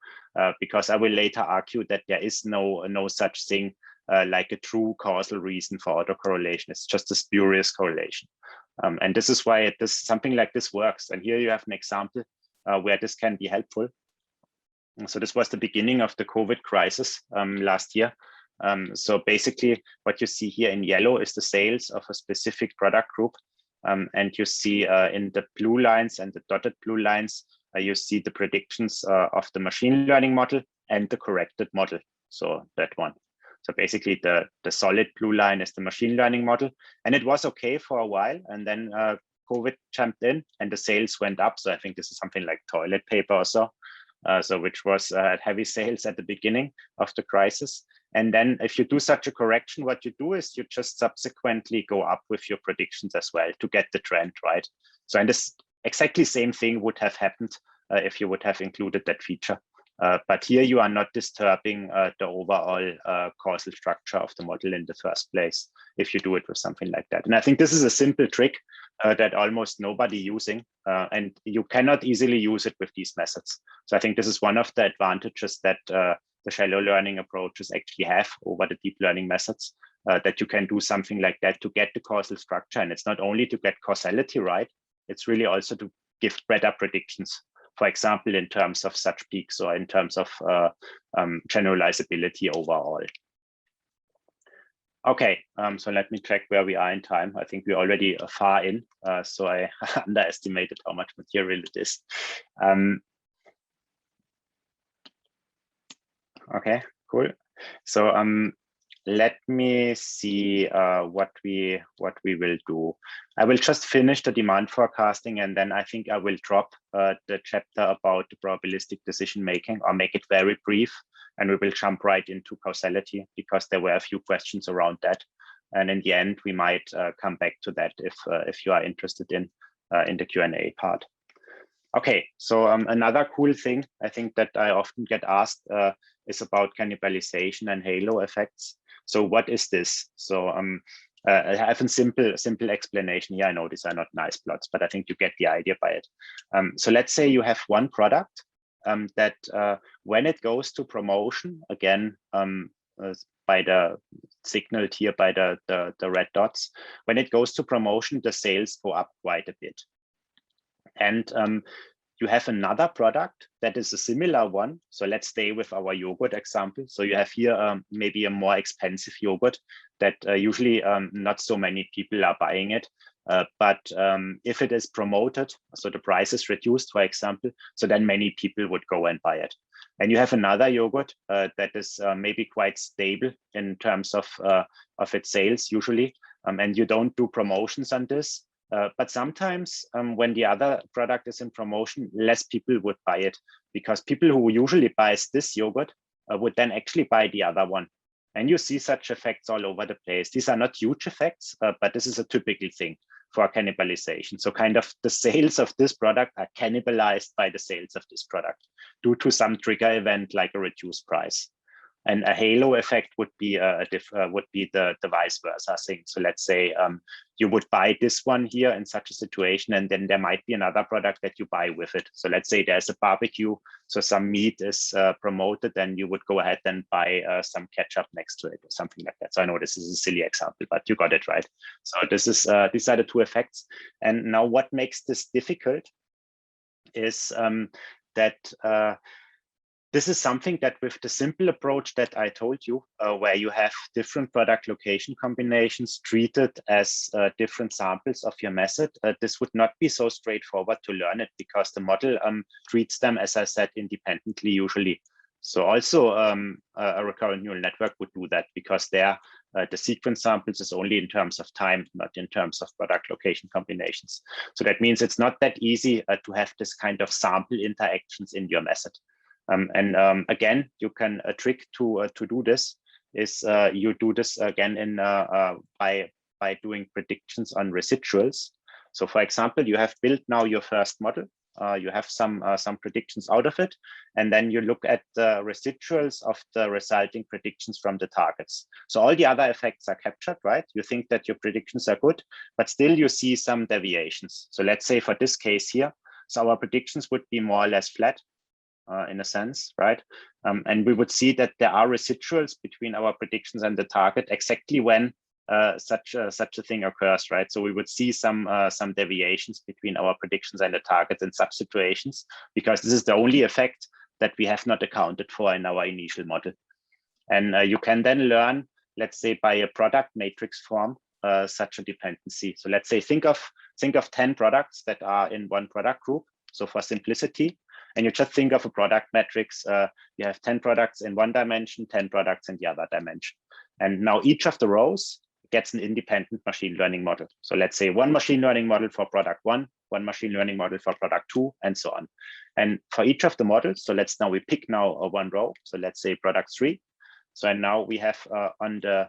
Speaker 2: Because I will later argue that there is no such thing like a true causal reason for autocorrelation. It's just a spurious correlation. And this is why something like this works. And here you have an example where this can be helpful. And so this was the beginning of the COVID crisis last year. So basically what you see here in yellow is the sales of a specific product group. And you see in the blue lines and the dotted blue lines, you see the predictions of the machine learning model and the corrected model. So that one. So basically the solid blue line is the machine learning model. And it was okay for a while. And then COVID jumped in and the sales went up. So I think this is something like toilet paper or so. So which was heavy sales at the beginning of the crisis. And then if you do such a correction, what you do is you just subsequently go up with your predictions as well to get the trend, right? So, and this exactly same thing would have happened if you would have included that feature. But here you are not disturbing the overall causal structure of the model in the first place if you do it with something like that. And I think this is a simple trick that almost nobody using, and you cannot easily use it with these methods. So I think this is one of the advantages that the shallow learning approaches actually have over the deep learning methods, that you can do something like that to get the causal structure. And it's not only to get causality right, it's really also to give better predictions, for example, in terms of such peaks or in terms of generalizability overall. Okay, so let me check where we are in time. I think we're already far in, so I underestimated how much material it is. Okay, cool. So let me see what we will do. I will just finish the demand forecasting, and then I think I will drop the chapter about the probabilistic decision making, or make it very brief, and we will jump right into causality, because there were a few questions around that. And in the end, we might come back to that if you are interested in the Q&A part. Okay, so another cool thing I think that I often get asked is about cannibalization and halo effects. So what is this? So I have a simple explanation here. I know these are not nice plots, but I think you get the idea by it. So let's say you have one product that when it goes to promotion, again, by the signaled here by the red dots, when it goes to promotion, the sales go up quite a bit. And you have another product that is a similar one. So let's stay with our yogurt example. So you have here maybe a more expensive yogurt that usually not so many people are buying it. But if it is promoted, so the price is reduced, for example, so then many people would go and buy it. And you have another yogurt that is maybe quite stable in terms of its sales usually, and you don't do promotions on this. But sometimes when the other product is in promotion, less people would buy it, because people who usually buys this yogurt would then actually buy the other one. And you see such effects all over the place. These are not huge effects, but this is a typical thing for cannibalization. So kind of the sales of this product are cannibalized by the sales of this product due to some trigger event like a reduced price. And a halo effect would be the vice versa thing. So let's say you would buy this one here in such a situation, and then there might be another product that you buy with it. So let's say there's a barbecue, so some meat is promoted, then you would go ahead and buy some ketchup next to it or something like that. So I know this is a silly example, but you got it right. So this is these are the two effects. And now what makes this difficult is that this is something that with the simple approach that I told you, where you have different product location combinations treated as different samples of your method, this would not be so straightforward to learn it, because the model treats them, as I said, independently usually. So also a recurrent neural network would do that, because there the sequence samples is only in terms of time, not in terms of product location combinations. So that means it's not that easy to have this kind of sample interactions in your method. Again, you can a trick to do this is you do this again in by doing predictions on residuals. So for example, you have built now your first model. You have some predictions out of it, and then you look at the residuals of the resulting predictions from the targets. So all the other effects are captured, right? You think that your predictions are good, but still you see some deviations. So let's say for this case here, so our predictions would be more or less flat. In a sense, right? And we would see that there are residuals between our predictions and the target exactly when such a thing occurs, right? So we would see some deviations between our predictions and the target in such situations, because this is the only effect that we have not accounted for in our initial model. And you can then learn, let's say, by a product matrix form, such a dependency. So let's say think of 10 products that are in one product group. So for simplicity, and you just think of a product matrix, you have 10 products in one dimension, 10 products in the other dimension. And now each of the rows gets an independent machine learning model. So let's say one machine learning model for product one machine learning model for product two, and so on. And for each of the models, so we pick now one row. So let's say product three. So and now we have on the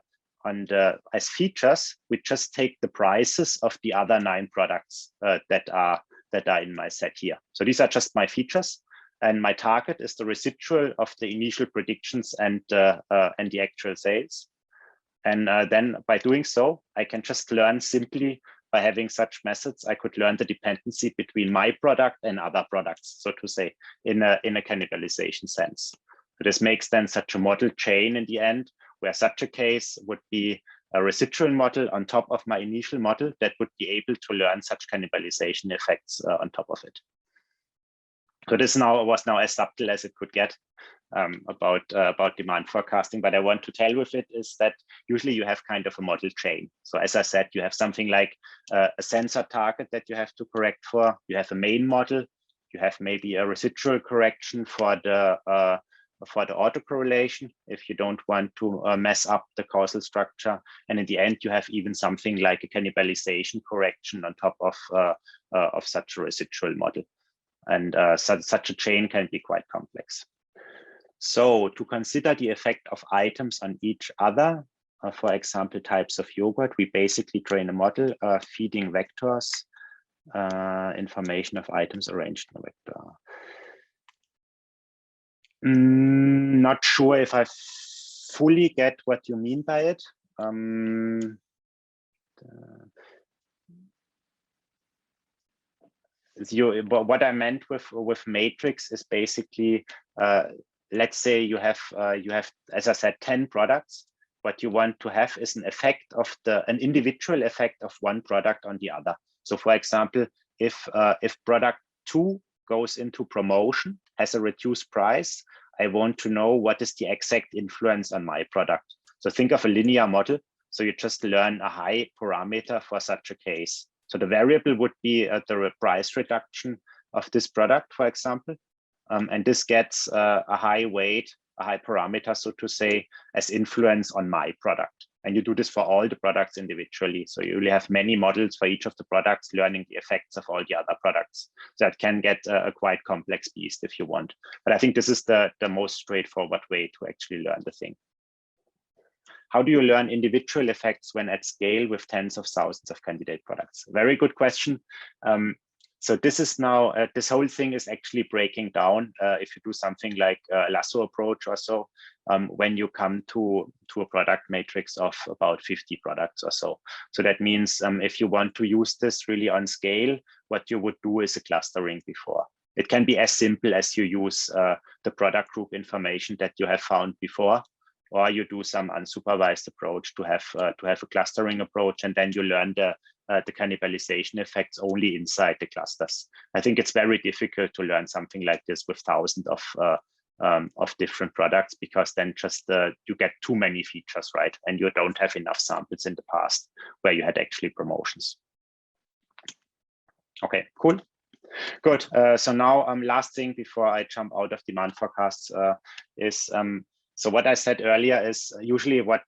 Speaker 2: as features, we just take the prices of the other 9 products that are in my set here. So these are just my features, and my target is the residual of the initial predictions and the actual sales. And then by doing so, I can just learn simply by having such methods, I could learn the dependency between my product and other products, so to say, in a cannibalization sense. So this makes then such a model chain in the end, where such a case would be a residual model on top of my initial model that would be able to learn such cannibalization effects on top of it. So this was now as subtle as it could get about demand forecasting. But I want to tell with it is that usually you have kind of a model chain. So as I said, you have something like a sensor target that you have to correct for. You have a main model. You have maybe a residual correction for the autocorrelation if you don't want to mess up the causal structure. And in the end, you have even something like a cannibalization correction on top of such a residual model. And such a chain can be quite complex. So to consider the effect of items on each other, for example, types of yogurt, we basically train a model feeding vectors, information of items arranged in a vector. Not sure if I fully get what you mean by it. What I meant with matrix is basically, let's say you have, as I said, 10 products. What you want to have is an effect of an individual effect of one product on the other. So for example, if product 2 goes into promotion, has a reduced price, I want to know what is the exact influence on my product. So think of a linear model. So you just learn a high parameter for such a case. So the variable would be the price reduction of this product, for example. And this gets a high weight, a high parameter, so to say, as influence on my product. And you do this for all the products individually. So you really have many models for each of the products, learning the effects of all the other products. So that can get a quite complex beast if you want. But I think this is the most straightforward way to actually learn the thing. How do you learn individual effects when at scale with tens of thousands of candidate products? Very good question. So this is now, this whole thing is actually breaking down if you do something like a lasso approach or so, when you come to a product matrix of about 50 products or so. So that means if you want to use this really on scale, what you would do is a clustering before. It can be as simple as you use the product group information that you have found before, or you do some unsupervised approach to have a clustering approach, and then you learn the cannibalization effects only inside the clusters. I think it's very difficult to learn something like this with thousands of different products, because then just you get too many features, right? And you don't have enough samples in the past where you had actually promotions. Okay, cool. Good. So now last thing before I jump out of demand forecasts is so what I said earlier is usually what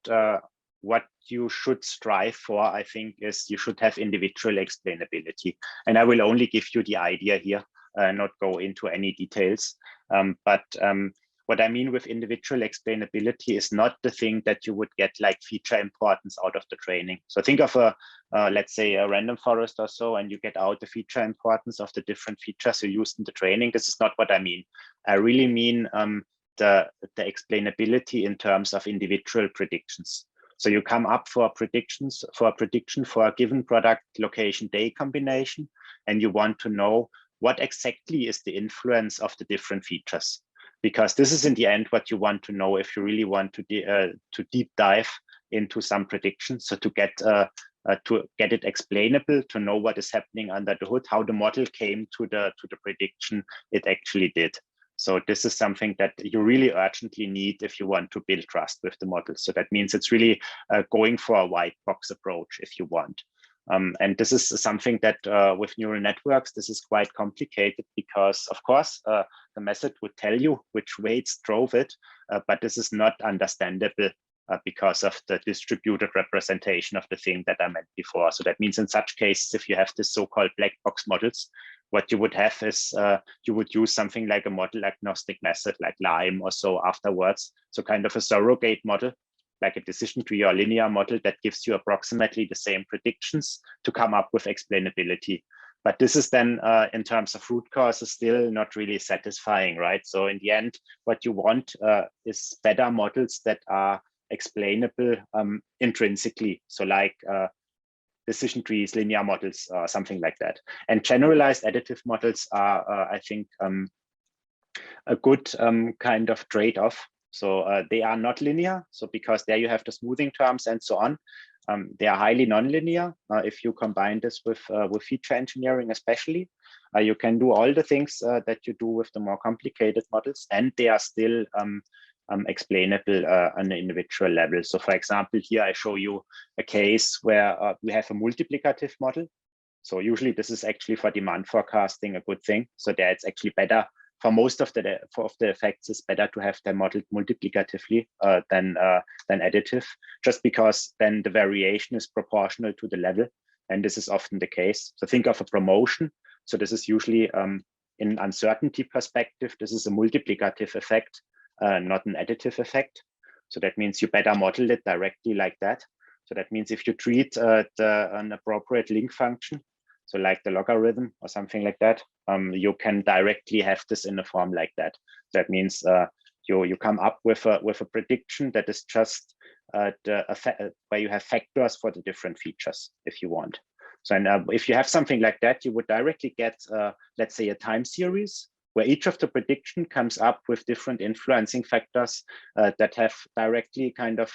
Speaker 2: you should strive for, I think, is you should have individual explainability. And I will only give you the idea here, not go into any details. But what I mean with individual explainability is not the thing that you would get like feature importance out of the training. So think of let's say a random forest or so, and you get out the feature importance of the different features you used in the training. This is not what I mean. I really mean the explainability in terms of individual predictions. So you come up for predictions for a prediction for a given product location day combination, and you want to know what exactly is the influence of the different features, because this is in the end what you want to know if you really want to deep dive into some predictions. So to get it explainable, to know what is happening under the hood, how the model came to the prediction it actually did. So this is something that you really urgently need if you want to build trust with the model. So that means it's really going for a white box approach if you want. And this is something that with neural networks, this is quite complicated because, of course, the method would tell you which weights drove it, but this is not understandable because of the distributed representation of the thing that I meant before. So that means in such cases, if you have this so-called black box models, what you would have is you would use something like a model agnostic method like LIME or so afterwards. So kind of a surrogate model, like a decision tree or linear model that gives you approximately the same predictions to come up with explainability. But this is then in terms of root causes still not really satisfying, right? So in the end, what you want is better models that are explainable intrinsically. So like decision trees, linear models, something like that. And generalized additive models are, I think, a good kind of trade-off. So they are not linear. So because there you have the smoothing terms and so on. They are highly nonlinear. If you combine this with feature engineering, especially, you can do all the things that you do with the more complicated models, and they are still explainable on an individual level. So for example, here I show you a case where we have a multiplicative model. So usually this is actually for demand forecasting a good thing. So there it's actually better for most of the effects, it's better to have them modeled multiplicatively than additive, just because then the variation is proportional to the level. And this is often the case. So think of a promotion. So this is usually in uncertainty perspective, this is a multiplicative effect, not an additive effect. So that means you better model it directly like that. So that means if you treat an appropriate link function, so like the logarithm or something like that, you can directly have this in a form like that. That means you come up with a prediction that is just where you have factors for the different features if you want. So and if you have something like that, you would directly get, let's say, a time series where each of the prediction comes up with different influencing factors that have directly kind of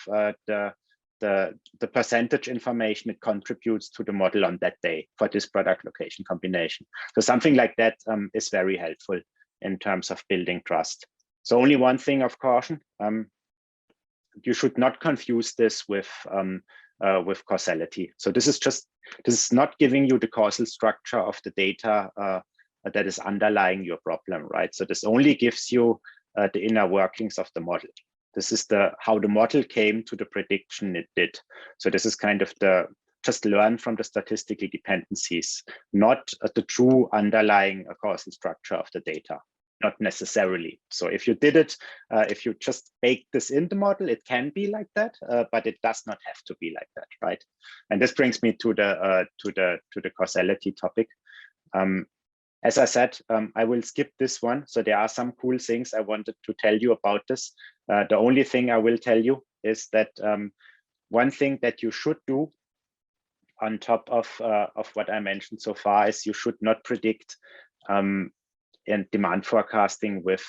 Speaker 2: the percentage information it contributes to the model on that day for this product location combination. So something like that is very helpful in terms of building trust. So only one thing of caution, you should not confuse this with causality. So this is not giving you the causal structure of the data that is underlying your problem, right? So this only gives you the inner workings of the model. This is how the model came to the prediction it did. So this is kind of just learn from the statistical dependencies, not the true underlying causal structure of the data, not necessarily. So if you did it, if you just bake this in the model, it can be like that, but it does not have to be like that, right? And this brings me to the causality topic. As I said, I will skip this one. So there are some cool things I wanted to tell you about this. The only thing I will tell you is that one thing that you should do on top of what I mentioned so far is you should not predict in demand forecasting with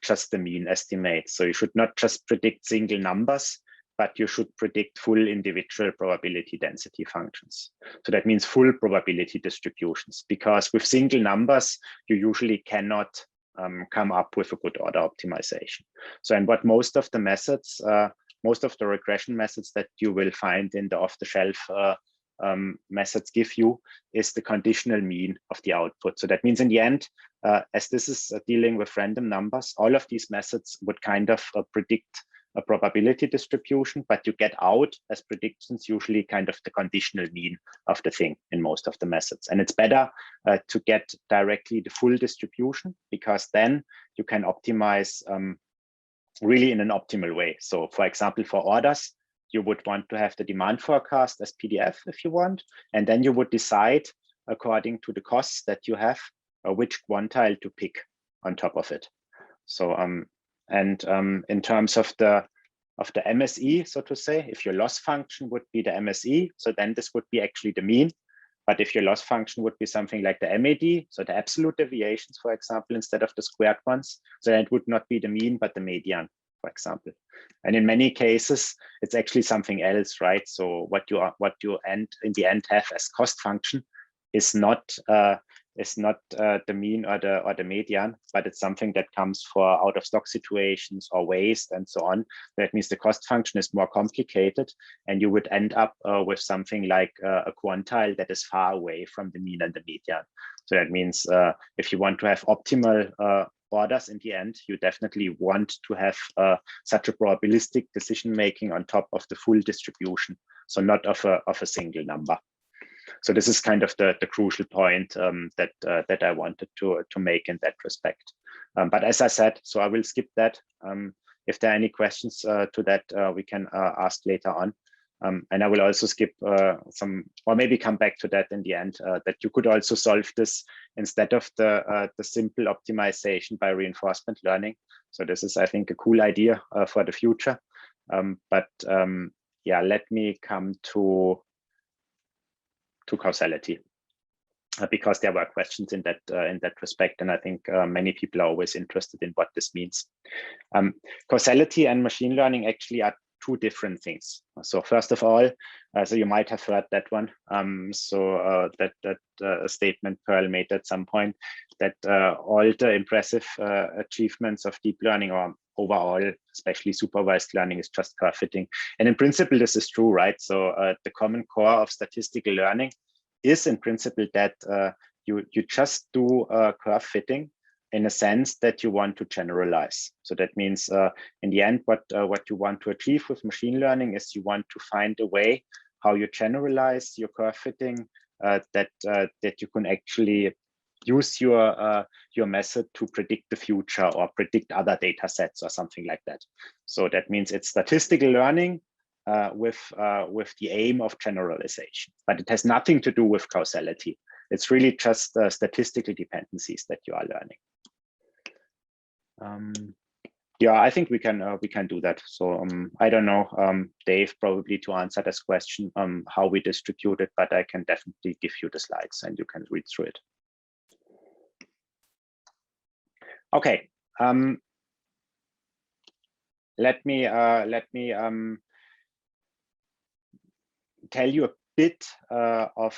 Speaker 2: just the mean estimate. So you should not just predict single numbers, but you should predict full individual probability density functions. So that means full probability distributions, because with single numbers, you usually cannot come up with a good order optimization. So, and what most of the methods, most of the regression methods that you will find in the off-the-shelf methods give you is the conditional mean of the output. So that means in the end, as this is dealing with random numbers, all of these methods would kind of predict a probability distribution, but you get out as predictions usually kind of the conditional mean of the thing in most of the methods. And it's better to get directly the full distribution, because then you can optimize really in an optimal way. So for example, for orders, you would want to have the demand forecast as PDF if you want, and then you would decide according to the costs that you have which quantile to pick on top of it. So in terms of the MSE, so to say, if your loss function would be the MSE, so then this would be actually the mean. But if your loss function would be something like the MAD, so the absolute deviations, for example, instead of the squared ones, so then it would not be the mean, but the median, for example. And in many cases, it's actually something else, right? So what you in the end have as cost function is not the mean or the median, but it's something that comes for out of stock situations or waste and so on. That means the cost function is more complicated, and you would end up with something like a quantile that is far away from the mean and the median. So that means if you want to have optimal orders in the end, you definitely want to have such a probabilistic decision making on top of the full distribution, so not of a single number. So this is kind of the crucial point that I wanted to make in that respect. But as I said, so I will skip that. If there are any questions to that, we can ask later on. And I will also skip some, or maybe come back to that in the end, that you could also solve this instead of the simple optimization by reinforcement learning. So this is, I think, a cool idea for the future. Yeah, let me come to causality, because there were questions in that respect, and I think many people are always interested in what this means. Causality and machine learning actually are two different things. So first of all, so you might have heard that one. That statement Pearl made at some point, that all the impressive achievements of deep learning, or overall, especially supervised learning, is just curve fitting. And in principle, this is true, right? So the common core of statistical learning is in principle that you just do curve fitting in a sense that you want to generalize. So that means in the end, what you want to achieve with machine learning is you want to find a way how you generalize your curve fitting, that you can actually use your method to predict the future or predict other data sets or something like that. So that means it's statistical learning with the aim of generalization, but it has nothing to do with causality. It's really just statistical dependencies that you are learning. Yeah, I think we can do that. So I don't know, Dave, probably to answer this question, how we distribute it, but I can definitely give you the slides and you can read through it. Okay. Let me tell you a bit of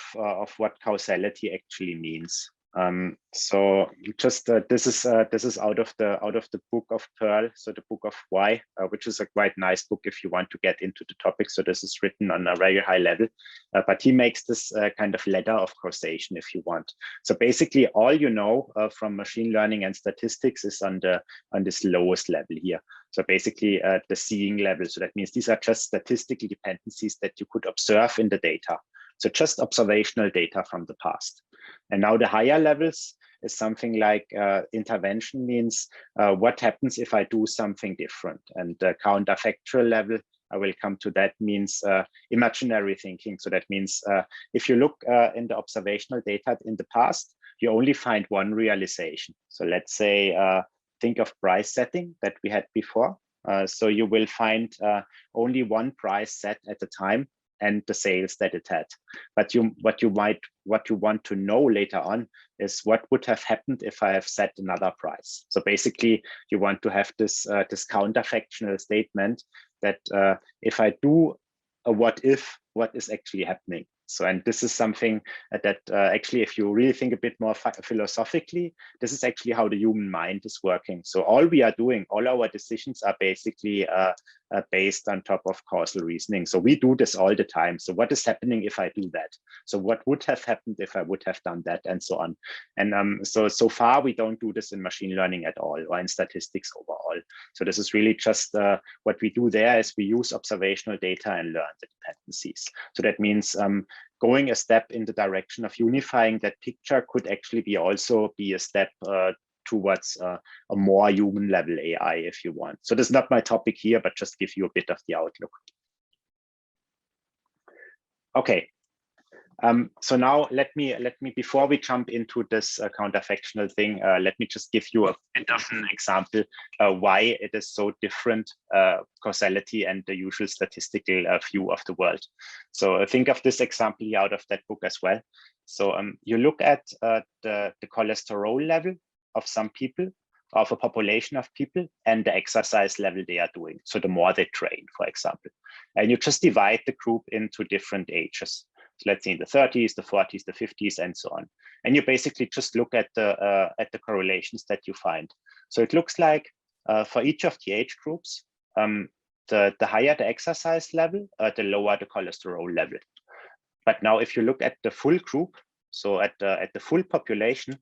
Speaker 2: what causality actually means. So just this is out of the book of Pearl, so the book of Why, which is a quite nice book if you want to get into the topic. So this is written on a very high level, but he makes this kind of ladder of causation if you want. So basically, all you know from machine learning and statistics is on this lowest level here. So basically, the seeing level. So that means these are just statistical dependencies that you could observe in the data. So just observational data from the past. And now the higher levels is something like intervention, means what happens if I do something different. And the counterfactual level, I will come to that, means imaginary thinking. So that means if you look in the observational data in the past, you only find one realization. So let's say, think of price setting that we had before. So you will find only one price set at a time and the sales that it had. But what you want to know later on is what would have happened if I have set another price. So basically, you want to have this counterfactual statement that if I do a what if, what is actually happening. So, and this is something that actually, if you really think a bit more philosophically, this is actually how the human mind is working. So all we are doing, all our decisions are basically based on top of causal reasoning. So we do this all the time. So what is happening if I do that? So what would have happened if I would have done that, and so on. And so far, we don't do this in machine learning at all, or in statistics overall. So this is really just what we do there is we use observational data and learn the dependencies. So that means going a step in the direction of unifying that picture could actually also be a step towards a more human level AI, if you want. So this is not my topic here, but just give you a bit of the outlook. Okay. So now let me before we jump into this counterfactual thing, let me just give you a bit of an example why it is so different, causality and the usual statistical view of the world. So think of this example here out of that book as well. So you look at the cholesterol level of some people, of a population of people, and the exercise level they are doing. So the more they train, for example, and you just divide the group into different ages. So let's say in the 30s, the 40s, the 50s, and so on. And you basically just look at the correlations that you find. So it looks like for each of the age groups, the higher the exercise level, the lower the cholesterol level. But now if you look at the full group, so at the full population,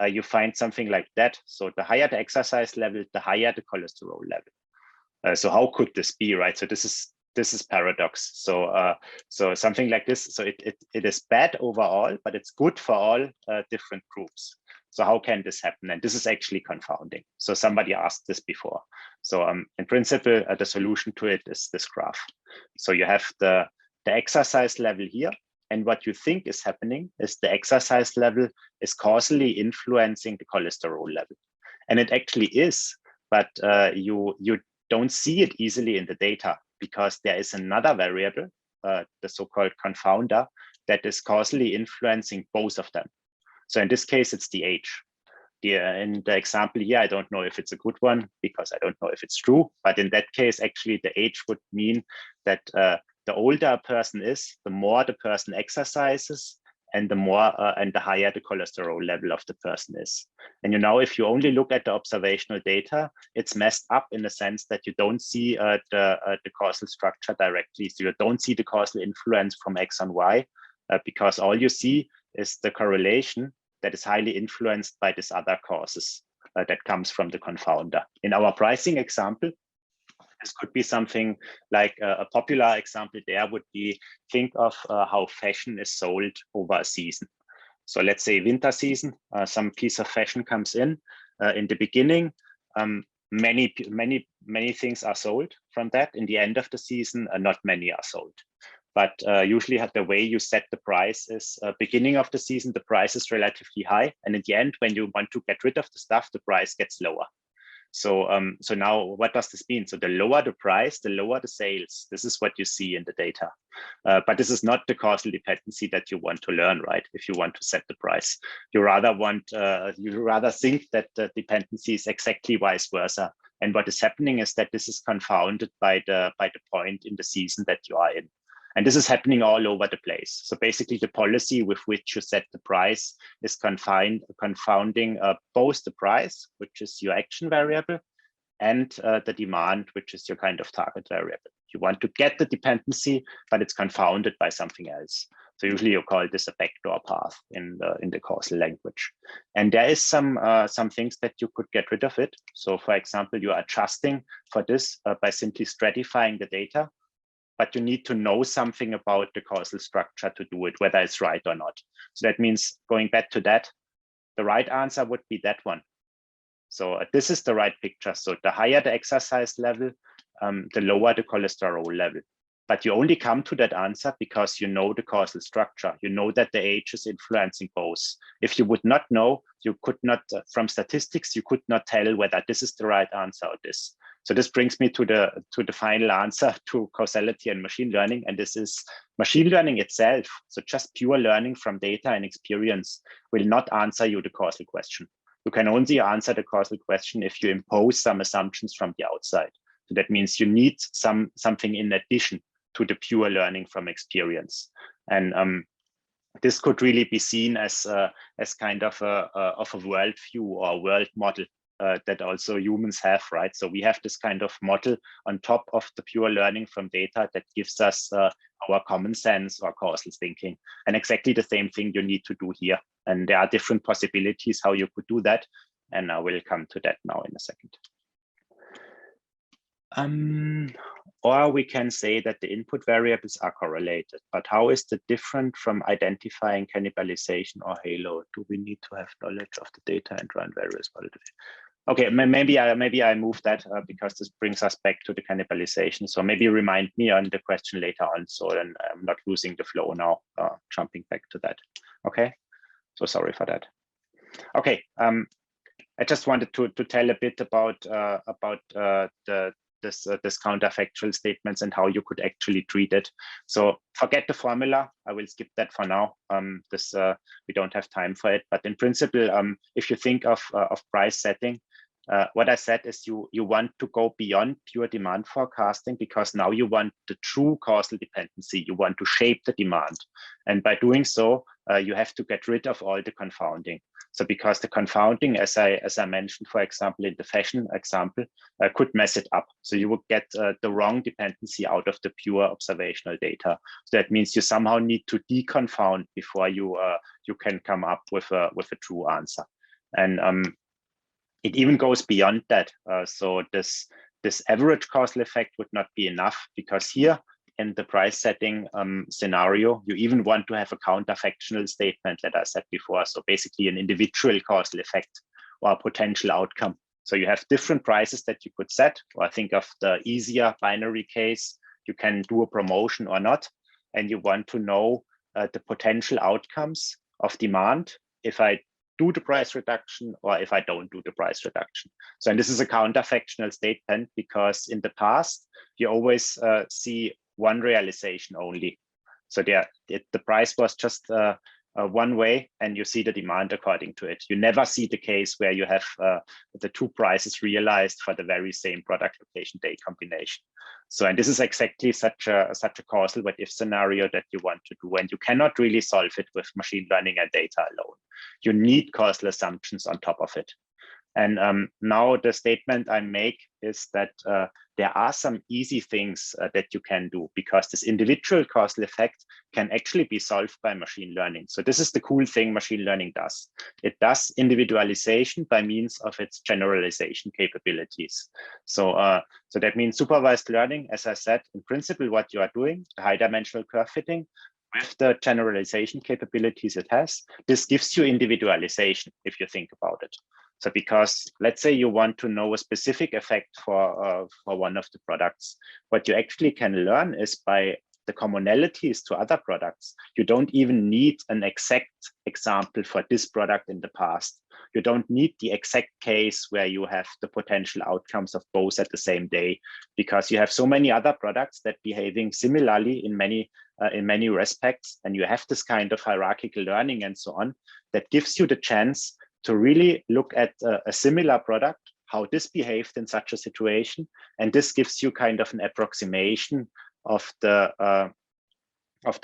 Speaker 2: you find something like that. So the higher the exercise level, the higher the cholesterol level. So how could this be, right? So this is paradox. So so something like this. So it is bad overall, but it's good for all different groups. So how can this happen? And this is actually confounding. So somebody asked this before. So in principle, the solution to it is this graph. So you have the exercise level here. And what you think is happening is the exercise level is causally influencing the cholesterol level. And it actually is, but you don't see it easily in the data because there is another variable, the so-called confounder, that is causally influencing both of them. So in this case, it's the age. In the example here, I don't know if it's a good one because I don't know if it's true, but in that case, actually the age would mean that the older a person is, the more the person exercises, and the more and the higher the cholesterol level of the person is. And if you only look at the observational data, it's messed up in the sense that you don't see the causal structure directly. So you don't see the causal influence from X on Y because all you see is the correlation that is highly influenced by these other causes that comes from the confounder. In our pricing example, this could be something like a popular example there would be, think of how fashion is sold over a season. So let's say winter season, some piece of fashion comes in the beginning, many things are sold from that. In the end of the season, not many are sold. But usually the way you set the price is beginning of the season, the price is relatively high. And in the end, when you want to get rid of the stuff, the price gets lower. So now what does this mean? So the lower the price, the lower the sales. This is what you see in the data. But this is not the causal dependency that you want to learn, right? If you want to set the price, you rather think that the dependency is exactly vice versa. And what is happening is that this is confounded by the point in the season that you are in. And this is happening all over the place. So basically the policy with which you set the price is confounding both the price, which is your action variable, and the demand, which is your kind of target variable. You want to get the dependency, but it's confounded by something else. So usually you call this a backdoor path in the causal language. And there is some things that you could get rid of it. So for example, you are adjusting for this by simply stratifying the data. But you need to know something about the causal structure to do it, whether it's right or not. So that means going back to that, the right answer would be that one. So this is the right picture. So the higher the exercise level, the lower the cholesterol level. But you only come to that answer because you know the causal structure. You know that the age is influencing both. If you would not know, you could not, from statistics, you could not tell whether this is the right answer or this. So this brings me to the final answer to causality and machine learning. And this is machine learning itself. So just pure learning from data and experience will not answer you the causal question. You can only answer the causal question if you impose some assumptions from the outside. So that means you need something in addition to the pure learning from experience. And this could really be seen as kind of a worldview or world model that also humans have, right? So we have this kind of model on top of the pure learning from data that gives us our common sense or causal thinking. And exactly the same thing you need to do here. And there are different possibilities how you could do that. And I will come to that now in a second. Or we can say that the input variables are correlated, but how is that different from identifying cannibalization or halo? Do we need to have knowledge of the data and run various validations? Okay, maybe I move that because this brings us back to the cannibalization. So maybe remind me on the question later on, so then I'm not losing the flow now, jumping back to that. Okay, so sorry for that. Okay, I just wanted to tell a bit about this counterfactual statements and how you could actually treat it. So forget the formula. I will skip that for now. We don't have time for it. But in principle, if you think of price setting, what I said is you want to go beyond pure demand forecasting because now you want the true causal dependency. You want to shape the demand. And by doing so, you have to get rid of all the confounding. So because the confounding, as I mentioned, for example, in the fashion example, could mess it up. So you would get the wrong dependency out of the pure observational data. So that means you somehow need to deconfound before you can come up with a true answer. And it even goes beyond that. So this average causal effect would not be enough because here in the price setting scenario, you even want to have a counterfactual statement that I said before. So basically an individual causal effect or a potential outcome. So you have different prices that you could set, or think of the easier binary case, you can do a promotion or not. And you want to know the potential outcomes of demand if I do the price reduction or if I don't do the price reduction. So, and this is a counterfactual statement because in the past, you always see one realization only. So the price was just one way, and you see the demand according to it. You never see the case where you have the two prices realized for the very same product location day combination. So, and this is exactly such a causal what if scenario that you want to do, and you cannot really solve it with machine learning and data alone. You need causal assumptions on top of it. And now the statement I make is that there are some easy things that you can do, because this individual causal effect can actually be solved by machine learning. So this is the cool thing machine learning does. It does individualization by means of its generalization capabilities. So that means supervised learning, as I said, in principle, what you are doing, the high dimensional curve fitting, with the generalization capabilities it has, this gives you individualization if you think about it. So because let's say you want to know a specific effect for one of the products, what you actually can learn is by the commonalities to other products. You don't even need an exact example for this product in the past. You don't need the exact case where you have the potential outcomes of both at the same day, because you have so many other products that behaving similarly in many respects, and you have this kind of hierarchical learning and so on that gives you the chance to really look at a similar product, how this behaved in such a situation, and this gives you kind of an approximation of the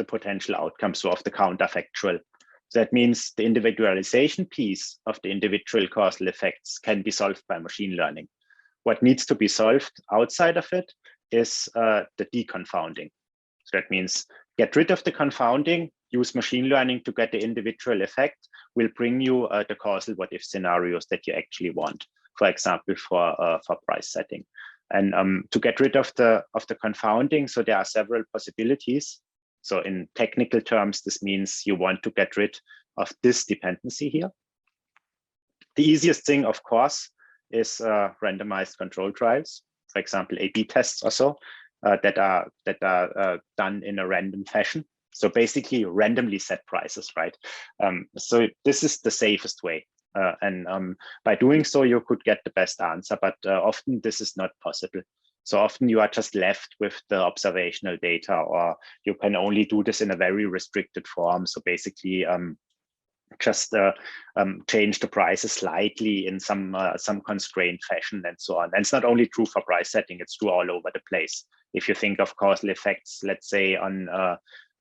Speaker 2: potential outcomes, so of the counterfactual. So that means the individualization piece of the individual causal effects can be solved by machine learning. What needs to be solved outside of it is the deconfounding. So that means get rid of the confounding, use machine learning to get the individual effect, will bring you the causal what if scenarios that you actually want, for example, for price setting. And to get rid of the confounding, so there are several possibilities. So in technical terms, this means you want to get rid of this dependency here. The easiest thing, of course, is randomized control trials, for example, A/B tests or so, that are done in a random fashion. So basically randomly set prices, right? So this is the safest way. And by doing so, you could get the best answer, but often this is not possible. So often you are just left with the observational data, or you can only do this in a very restricted form. So basically just change the prices slightly in some constrained fashion and so on. And it's not only true for price setting, it's true all over the place. If you think of causal effects, let's say on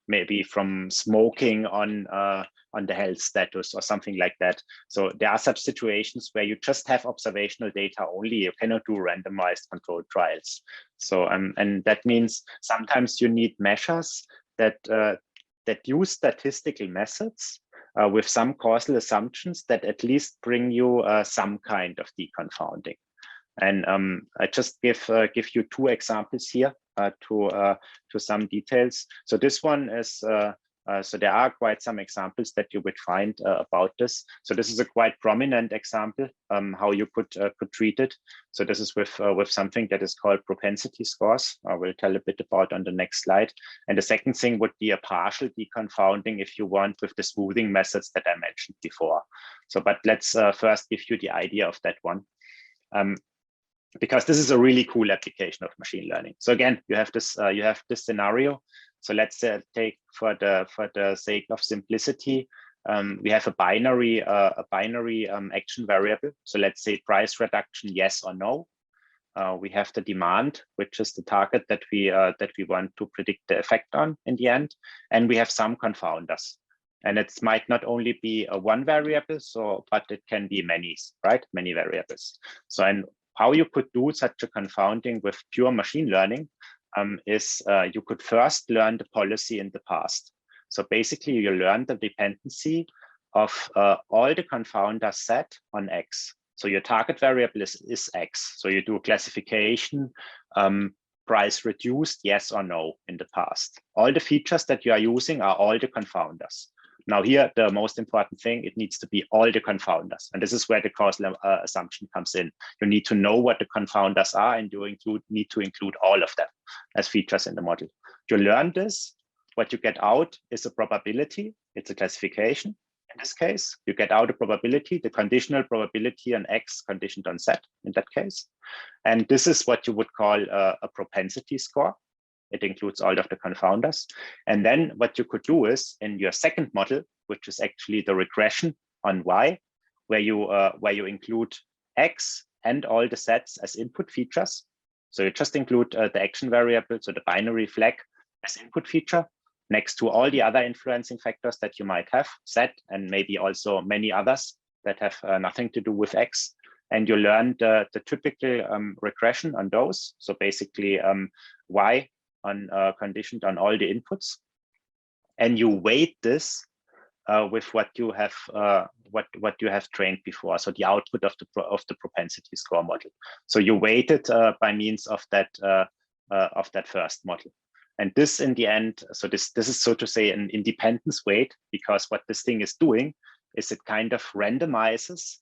Speaker 2: maybe from smoking on the health status or something like that. So there are such situations where you just have observational data only. You cannot do randomized controlled trials. So and that means sometimes you need measures that use statistical methods with some causal assumptions that at least bring you some kind of deconfounding. And I just give you two examples here to some details. So this one is, so there are quite some examples that you would find about this. So this is a quite prominent example how you could treat it. So this is with something that is called propensity scores. I will tell a bit about on the next slide. And the second thing would be a partial deconfounding, if you want, with the smoothing methods that I mentioned before. So, but let's first give you the idea of that one. Because this is a really cool application of machine learning. So again, you have this scenario. So let's take for the sake of simplicity, we have a binary action variable. So let's say price reduction, yes or no. We have the demand, which is the target that we want to predict the effect on in the end, and we have some confounders. And it might not only be a one variable, but it can be many, right? Many variables. So and how you could do such a confounding with pure machine learning is you could first learn the policy in the past. So basically you learn the dependency of all the confounders set on X. So your target variable is X. So you do classification, price reduced, yes or no in the past. All the features that you are using are all the confounders. Now here, the most important thing, it needs to be all the confounders. And this is where the causal assumption comes in. You need to know what the confounders are, and you need to include all of them as features in the model. You learn this, what you get out is a probability. It's a classification. In this case, you get out a probability, the conditional probability on X conditioned on Z in that case. And this is what you would call a propensity score. It includes all of the confounders. And then what you could do is in your second model, which is actually the regression on Y, where you include X and all the sets as input features. So you just include the action variable, so the binary flag as input feature, next to all the other influencing factors that you might have, Z, and maybe also many others that have nothing to do with X. And you learn the typical regression on those. So basically Y on conditioned on all the inputs. And you weight this with what you have trained before, so the output of the propensity score model. So you weight it by means of that first model, and this in the end, so this is so to say an independence weight, because what this thing is doing is it kind of randomizes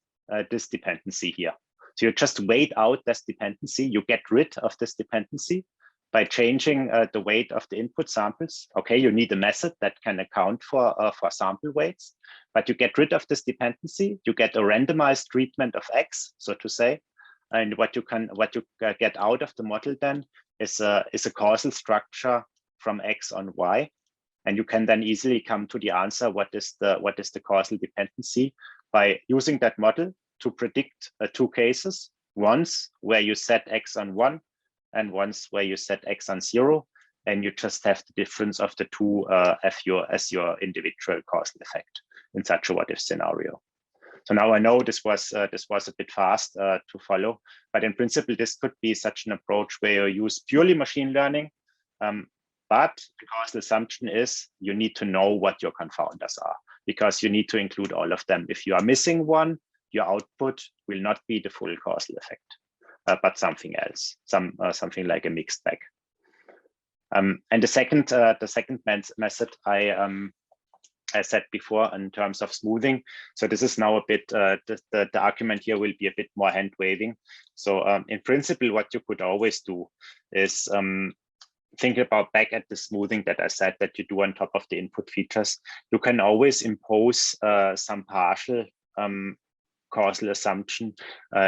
Speaker 2: this dependency here. So you just weight out this dependency. You get rid of this dependency by changing the weight of the input samples. Okay, you need a method that can account for sample weights, but you get rid of this dependency. You get a randomized treatment of X, so to say, and what you get out of the model then is a causal structure from X on Y, and you can then easily come to the answer what is the causal dependency by using that model to predict two cases: once where you set X on 1, and once where you set X on 0, and you just have the difference of the two as your individual causal effect in such a what-if scenario. So now I know this was a bit fast to follow, but in principle this could be such an approach where you use purely machine learning, but the causal assumption is you need to know what your confounders are, because you need to include all of them. If you are missing one, your output will not be the full causal effect. But something else, something like a mixed bag. And the second method I said before in terms of smoothing. So this is now a bit the argument here will be a bit more hand waving. So in principle, what you could always do is think about back at the smoothing that I said that you do on top of the input features. You can always impose some partial causal assumption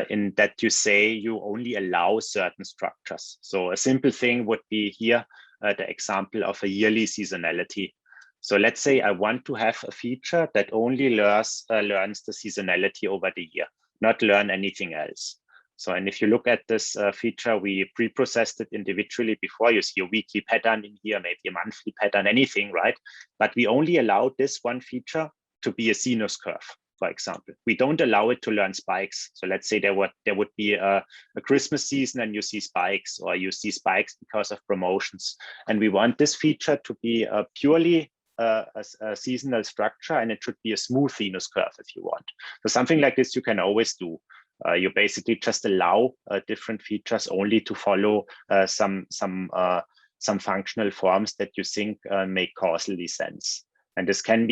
Speaker 2: in that you say you only allow certain structures. So a simple thing would be here the example of a yearly seasonality. So let's say I want to have a feature that only learns the seasonality over the year, not learn anything else. So, and if you look at this feature, we pre-processed it individually before. You see a weekly pattern in here, maybe a monthly pattern, anything, right? But we only allowed this one feature to be a sinus curve, for example. We don't allow it to learn spikes. So let's say there would be a Christmas season and you see spikes, or you see spikes because of promotions. And we want this feature to be purely a seasonal structure, and it should be a smooth sinus curve if you want. So something like this you can always do. You basically just allow different features only to follow some functional forms that you think make causally sense. And this can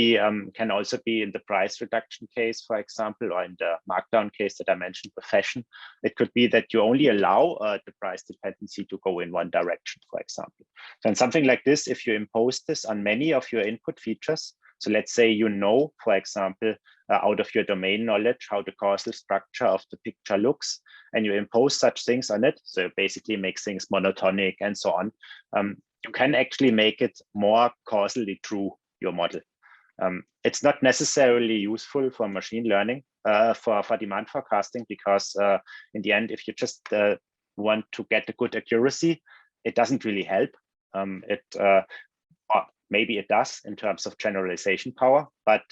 Speaker 2: also be in the price reduction case, for example, or in the markdown case that I mentioned with fashion. It could be that you only allow the price dependency to go in one direction, for example. And something like this, if you impose this on many of your input features, so let's say you know, for example, out of your domain knowledge, how the causal structure of the picture looks, and you impose such things on it, so basically make things monotonic and so on, you can actually make it more causally true, your model. It's not necessarily useful for machine learning, for demand forecasting, because in the end, if you just want to get a good accuracy, it doesn't really help. Maybe it does in terms of generalization power, but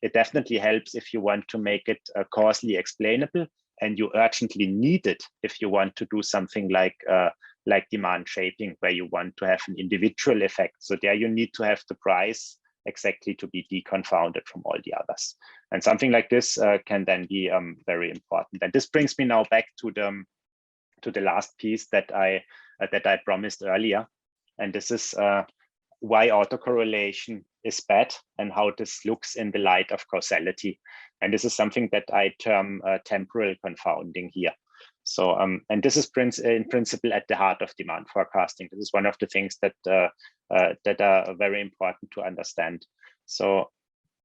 Speaker 2: it definitely helps if you want to make it causally explainable, and you urgently need it if you want to do something like demand shaping, where you want to have an individual effect. So there you need to have the price exactly to be deconfounded from all the others. And something like this can then be very important. And this brings me now back to the last piece that I promised earlier. And this is why autocorrelation is bad and how this looks in the light of causality. And this is something that I term temporal confounding here. So, and this is in principle at the heart of demand forecasting. This is one of the things that are very important to understand. So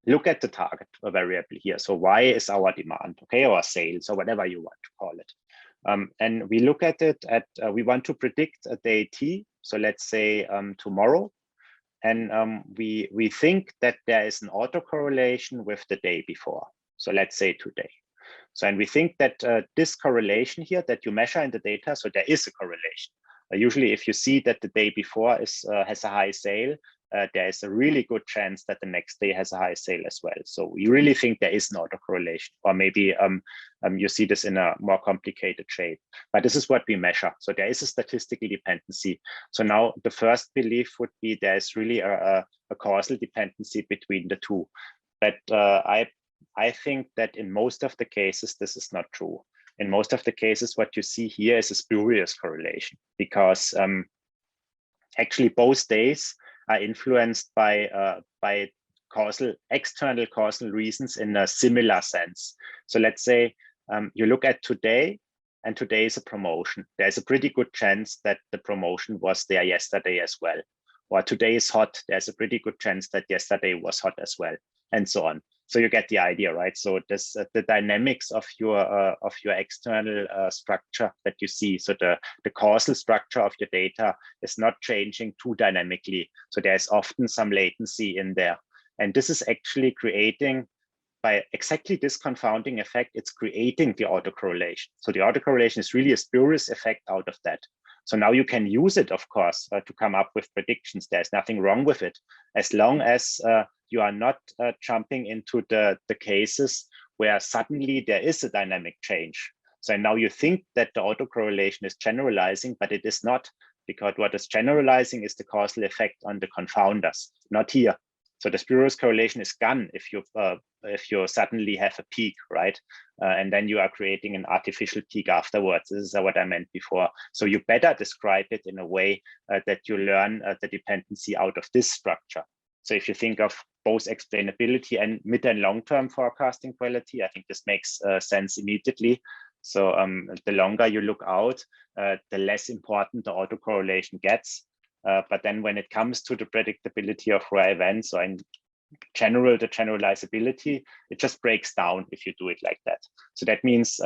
Speaker 2: look at the target variable here. So Y is our demand, okay, or sales, or whatever you want to call it. And we look at it we want to predict a day T So let's say tomorrow, and we think that there is an autocorrelation with the day before. So let's say today. So, and we think that this correlation here that you measure in the data, so there is a correlation. Usually if you see that the day before has a high sale, there is a really good chance that the next day has a high sale as well. So we really think there is an autocorrelation, or maybe you see this in a more complicated shape. But this is what we measure. So there is a statistical dependency. So now the first belief would be there is really a causal dependency between the two. But I think that in most of the cases, this is not true. In most of the cases, what you see here is a spurious correlation, because actually both days are influenced by external causal reasons in a similar sense. So let's say you look at today, and today is a promotion. There's a pretty good chance that the promotion was there yesterday as well. Or today is hot. There's a pretty good chance that yesterday was hot as well, and so on. So you get the idea, right? So this the dynamics of your external structure that you see. So the causal structure of your data is not changing too dynamically. So there's often some latency in there, and this is actually creating, by exactly this confounding effect, it's creating the autocorrelation. So the autocorrelation is really a spurious effect out of that. So now you can use it, of course, to come up with predictions. There's nothing wrong with it, as long as you are not jumping into the cases where suddenly there is a dynamic change. So now you think that the autocorrelation is generalizing, but it is not, because what is generalizing is the causal effect on the confounders, not here. So the spurious correlation is gone if you suddenly have a peak, right? And then you are creating an artificial peak afterwards. This is what I meant before. So you better describe it in a way that you learn the dependency out of this structure. So if you think of both explainability and mid and long-term forecasting quality, I think this makes sense immediately. So the longer you look out, the less important the autocorrelation gets. But then when it comes to the predictability of rare events, or in general, the generalizability, it just breaks down if you do it like that. So that means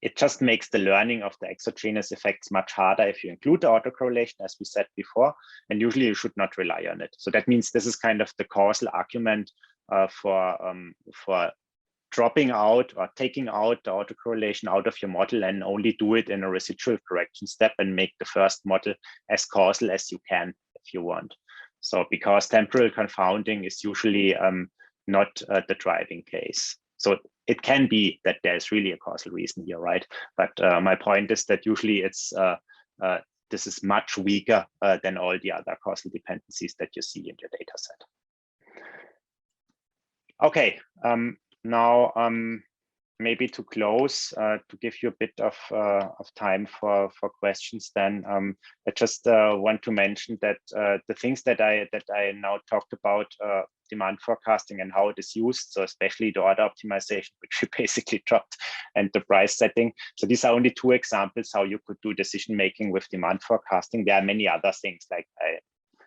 Speaker 2: it just makes the learning of the exogenous effects much harder if you include the autocorrelation, as we said before, and usually you should not rely on it. So that means this is kind of the causal argument for dropping out or taking out the autocorrelation out of your model, and only do it in a residual correction step and make the first model as causal as you can if you want. So because temporal confounding is usually not the driving case. So it can be that there's really a causal reason here, right? But my point is that usually it's this is much weaker than all the other causal dependencies that you see in your data set. Okay. Now, maybe to close, to give you a bit of time for questions, then I just want to mention that the things that I now talked about, demand forecasting and how it is used, so especially the order optimization, which we basically dropped, and the price setting. So these are only two examples how you could do decision making with demand forecasting. There are many other things, like I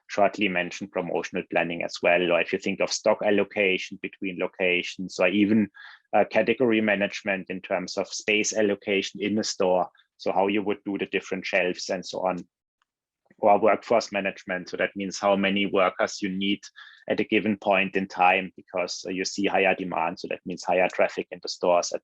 Speaker 2: shortly mentioned promotional planning as well, or if you think of stock allocation between locations, or even category management in terms of space allocation in a store, so how you would do the different shelves and so on, or workforce management. So that means how many workers you need at a given point in time, because you see higher demand. So that means higher traffic in the stores at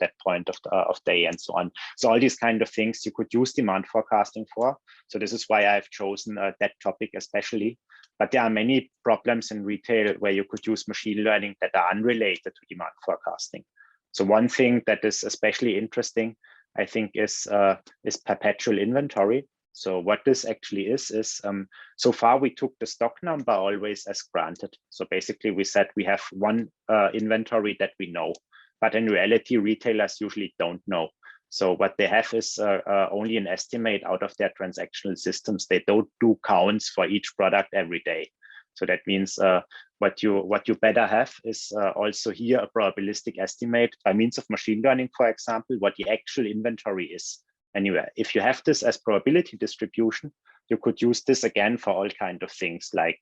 Speaker 2: that point of day and so on. So all these kind of things you could use demand forecasting for. So this is why I've chosen that topic especially. But there are many problems in retail where you could use machine learning that are unrelated to demand forecasting. So one thing that is especially interesting, I think, is perpetual inventory. So what this actually is so far we took the stock number always as granted. So basically we said we have one inventory that we know, but in reality, retailers usually don't know. So what they have is only an estimate out of their transactional systems. They don't do counts for each product every day. So that means what you better have is also here a probabilistic estimate by means of machine learning, for example, what the actual inventory is. Anyway, if you have this as probability distribution, you could use this again for all kinds of things, like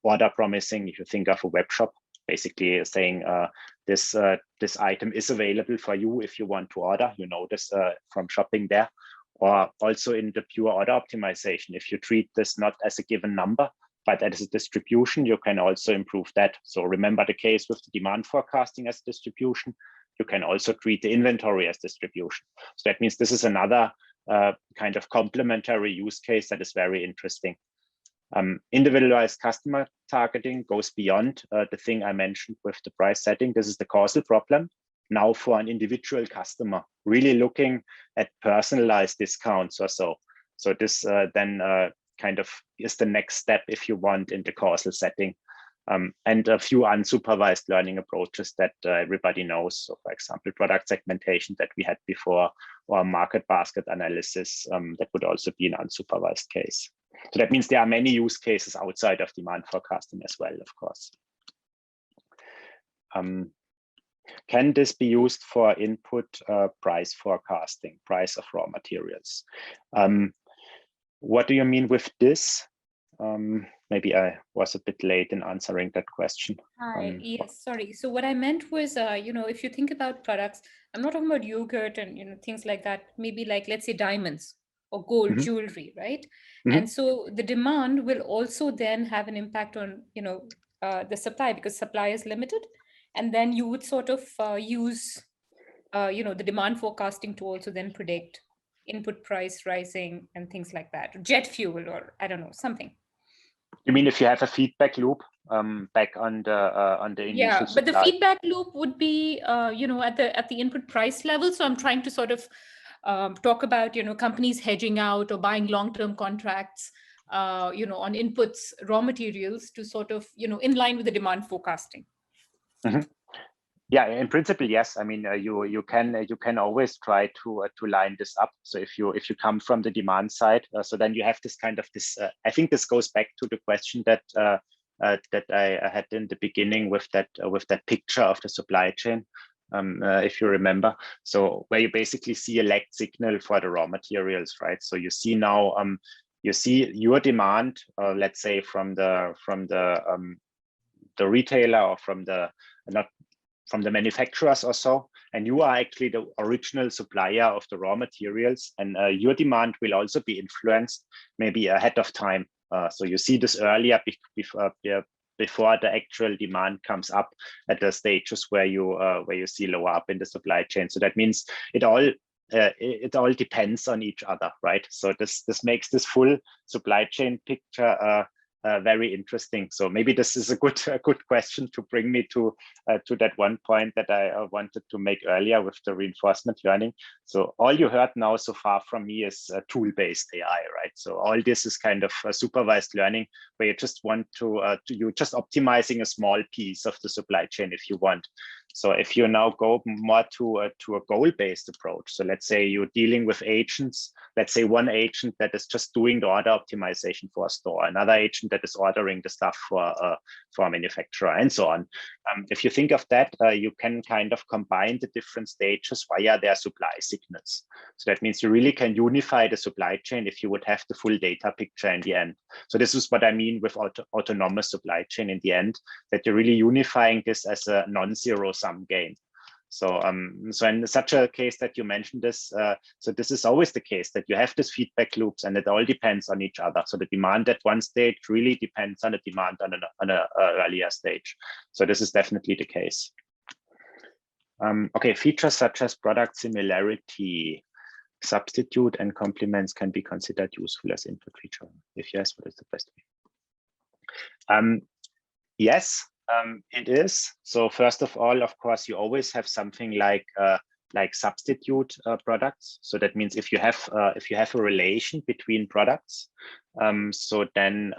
Speaker 2: order promising. If you think of a web shop, basically saying this item is available for you if you want to order, you know this from shopping there. Or also in the pure order optimization, if you treat this not as a given number, but as a distribution, you can also improve that. So remember the case with the demand forecasting as distribution. You can also treat the inventory as distribution. So that means this is another kind of complementary use case that is very interesting. Individualized customer targeting goes beyond the thing I mentioned with the price setting. This is the causal problem. Now for an individual customer, really looking at personalized discounts or so. So this then kind of is the next step, if you want, in the causal setting. And a few unsupervised learning approaches that everybody knows. So for example, product segmentation that we had before, or market basket analysis, that would also be an unsupervised case. So that means there are many use cases outside of demand forecasting as well, of course. Can this be used for input price forecasting, price of raw materials? What do you mean with this? Maybe I was a bit late in answering that question.
Speaker 4: Hi, yes, sorry. So what I meant was, if you think about products, I'm not talking about yogurt and, things like that, maybe like, let's say diamonds or gold jewelry, right? And so the demand will also then have an impact on, the supply, because supply is limited. And then you would sort of use, the demand forecasting to also then predict input price rising and things like that, jet fuel, or I don't know, something.
Speaker 2: You mean if you have a feedback loop back on the initial supply?
Speaker 4: But the feedback loop would be at the input price level. So I'm trying to sort of talk about companies hedging out or buying long-term contracts on inputs, raw materials, to sort of in line with the demand forecasting.
Speaker 2: Yeah, in principle, yes. I mean, you can always try to line this up. So if you come from the demand side, so then you have this kind of this. I think this goes back to the question that that I had in the beginning with that picture of the supply chain, if you remember. So where you basically see a lagged signal for the raw materials, right? So you see now you see your demand, let's say from the retailer or from the manufacturers or so, and you are actually the original supplier of the raw materials, and your demand will also be influenced maybe ahead of time. So you see this earlier before the actual demand comes up at the stages where you see lower up in the supply chain. So that means it all depends on each other, right? So this makes this full supply chain picture very interesting. So maybe this is a good question to bring me to that one point that I wanted to make earlier with the reinforcement learning. So all you heard now so far from me is tool-based AI, right? So all this is kind of supervised learning, where you just want you're just optimizing a small piece of the supply chain if you want. So if you now go more to a goal-based approach, so let's say you're dealing with agents, let's say one agent that is just doing the order optimization for a store, another agent that is ordering the stuff for a manufacturer, and so on. If you think of that, you can kind of combine the different stages via their supply signals. So that means you really can unify the supply chain if you would have the full data picture in the end. So this is what I mean with autonomous supply chain in the end, that you're really unifying this as a non-zero sum game. So in such a case that you mentioned this, so this is always the case, that you have this feedback loops and it all depends on each other. So the demand at one stage really depends on the demand on an earlier stage. So this is definitely the case. Okay, features such as product similarity, substitute, and complements can be considered useful as input feature. If yes, what is the best way? Yes. It is. So first of all, of course, you always have something like substitute products. So that means if you have a relation between products, so then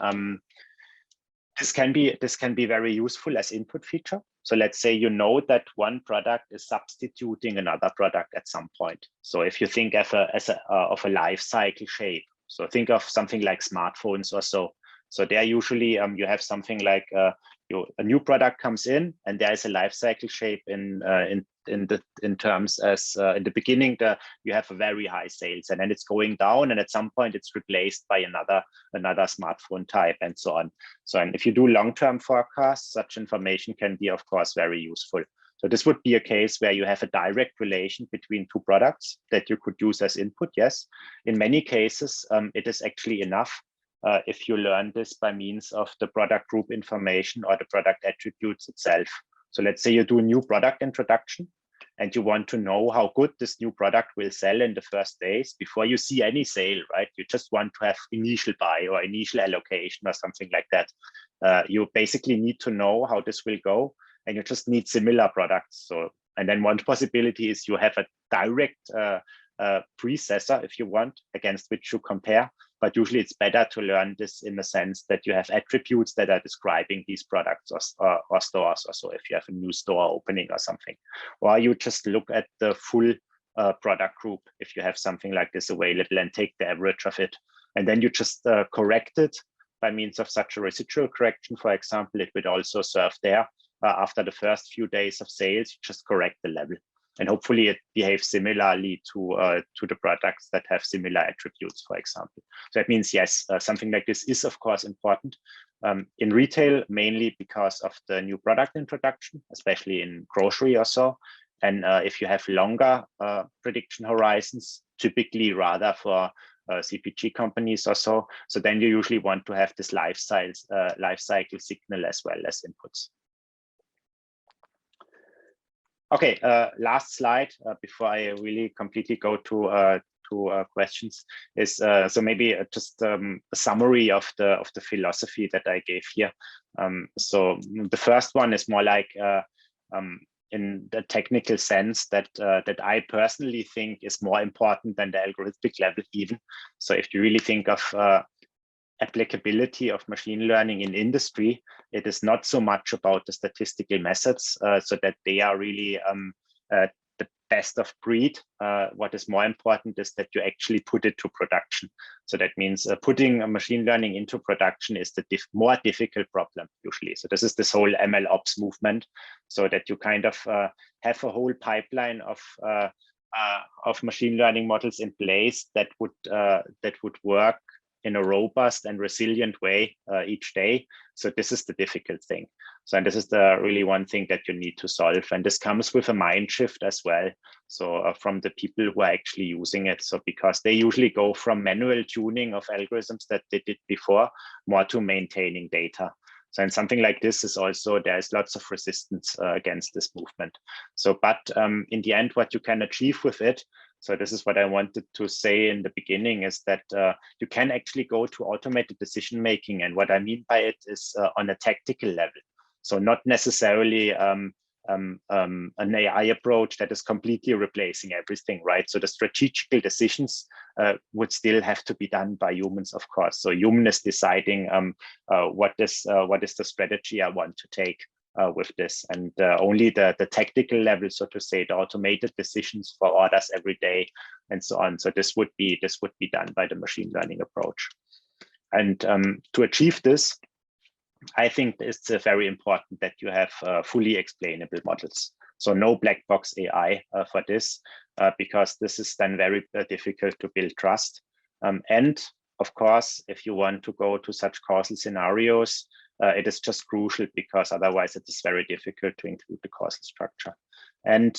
Speaker 2: this can be very useful as input feature. So let's say you know that one product is substituting another product at some point. So if you think of a life cycle shape, so think of something like smartphones or so. So there usually you have something like a new product comes in, and there is a life cycle shape in terms as in the beginning you have a very high sales, and then it's going down, and at some point it's replaced by another smartphone type, and so on. So and if you do long-term forecasts, such information can be of course very useful. So this would be a case where you have a direct relation between two products that you could use as input, yes. In many cases, it is actually enough if you learn this by means of the product group information or the product attributes itself. So let's say you do a new product introduction and you want to know how good this new product will sell in the first days before you see any sale, right? You just want to have initial buy or initial allocation or something like that. You basically need to know how this will go, and you just need similar products. So, and then one possibility is you have a direct predecessor, if you want, against which you compare. But usually it's better to learn this in the sense that you have attributes that are describing these products or stores, or so if you have a new store opening or something. Or you just look at the full product group if you have something like this available and take the average of it. And then you just correct it by means of such a residual correction. For example, it would also serve there after the first few days of sales, you just correct the level. And hopefully it behaves similarly to the products that have similar attributes, for example. So that means, yes, something like this is, of course, important in retail, mainly because of the new product introduction, especially in grocery or so. And if you have longer prediction horizons, typically rather for CPG companies or so, so then you usually want to have this life cycle signal as well as inputs. Okay, last slide before I really completely go to questions is so maybe just a summary of the philosophy that I gave here. So the first one is more like in the technical sense that I personally think is more important than the algorithmic level even. So if you really think of applicability of machine learning in industry, it is not so much about the statistical methods, so that they are really the best of breed. What is more important is that you actually put it to production. So that means putting a machine learning into production is the more difficult problem usually. So this is this whole ML ops movement, so that you kind of have a whole pipeline of machine learning models in place that would work in a robust and resilient way each day. So this is the difficult thing. So, and this is the really one thing that you need to solve. And this comes with a mind shift as well. So from the people who are actually using it. So because they usually go from manual tuning of algorithms that they did before, more to maintaining data. So and something like this is also, there's lots of resistance against this movement. So, but in the end, what you can achieve with it, so this is what I wanted to say in the beginning, is that you can actually go to automated decision-making. And what I mean by it is on a tactical level. So not necessarily an AI approach that is completely replacing everything, right? So the strategical decisions would still have to be done by humans, of course. So human is deciding what is the strategy I want to take with this, and only the technical level, so to say, the automated decisions for orders every day and so on. So this would be done by the machine learning approach. And to achieve this, I think it's very important that you have fully explainable models. So no black box AI for this, because this is then very difficult to build trust. And of course, if you want to go to such causal scenarios, it is just crucial, because otherwise it is very difficult to include the causal structure. And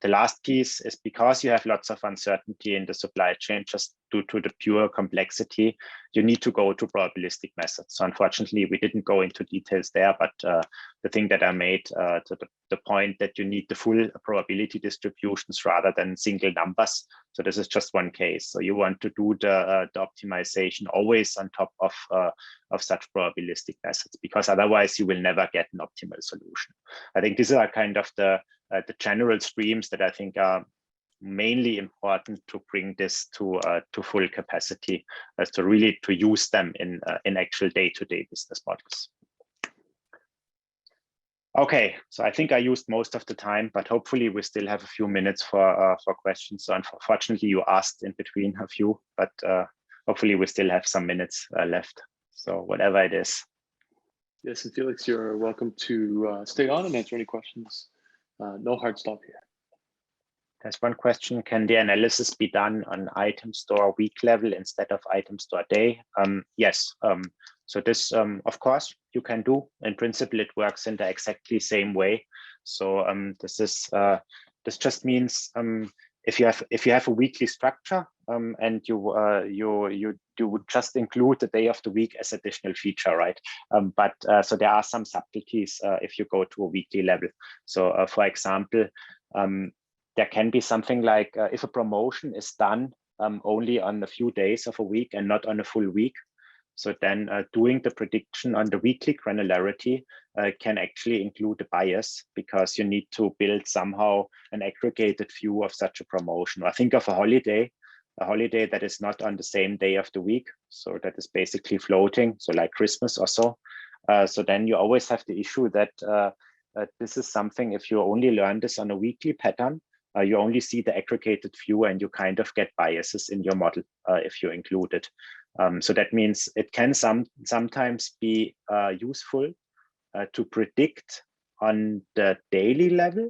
Speaker 2: the last piece is, because you have lots of uncertainty in the supply chain, just due to the pure complexity, you need to go to probabilistic methods. So unfortunately, we didn't go into details there, but the thing that I made to the point that you need the full probability distributions rather than single numbers. So this is just one case. So you want to do the optimization always on top of such probabilistic methods, because otherwise you will never get an optimal solution. I think these are kind of the general streams that I think are mainly important to bring this to full capacity, as to really to use them in actual day-to-day business models. Okay, so I think I used most of the time, but hopefully we still have a few minutes for questions. So unfortunately, you asked in between a few, but hopefully we still have some minutes left. So whatever it is.
Speaker 1: Yes, and Felix, you're welcome to stay on and answer any questions. No hard stop here.
Speaker 2: There's one question: can the analysis be done on item store week level instead of item store day? Yes. So this, of course, you can do. In principle, it works in the exactly same way. So this just means if you have a weekly structure and you would just include the day of the week as additional feature, right? But so there are some subtleties if you go to a weekly level. So for example, there can be something like if a promotion is done only on a few days of a week and not on a full week. So then doing the prediction on the weekly granularity can actually include a bias, because you need to build somehow an aggregated view of such a promotion. Or think of a holiday that is not on the same day of the week. So that is basically floating, so like Christmas or so. So then you always have the issue that this is something, if you only learn this on a weekly pattern, you only see the aggregated view and you kind of get biases in your model if you include it. So that means it can sometimes be useful to predict on the daily level,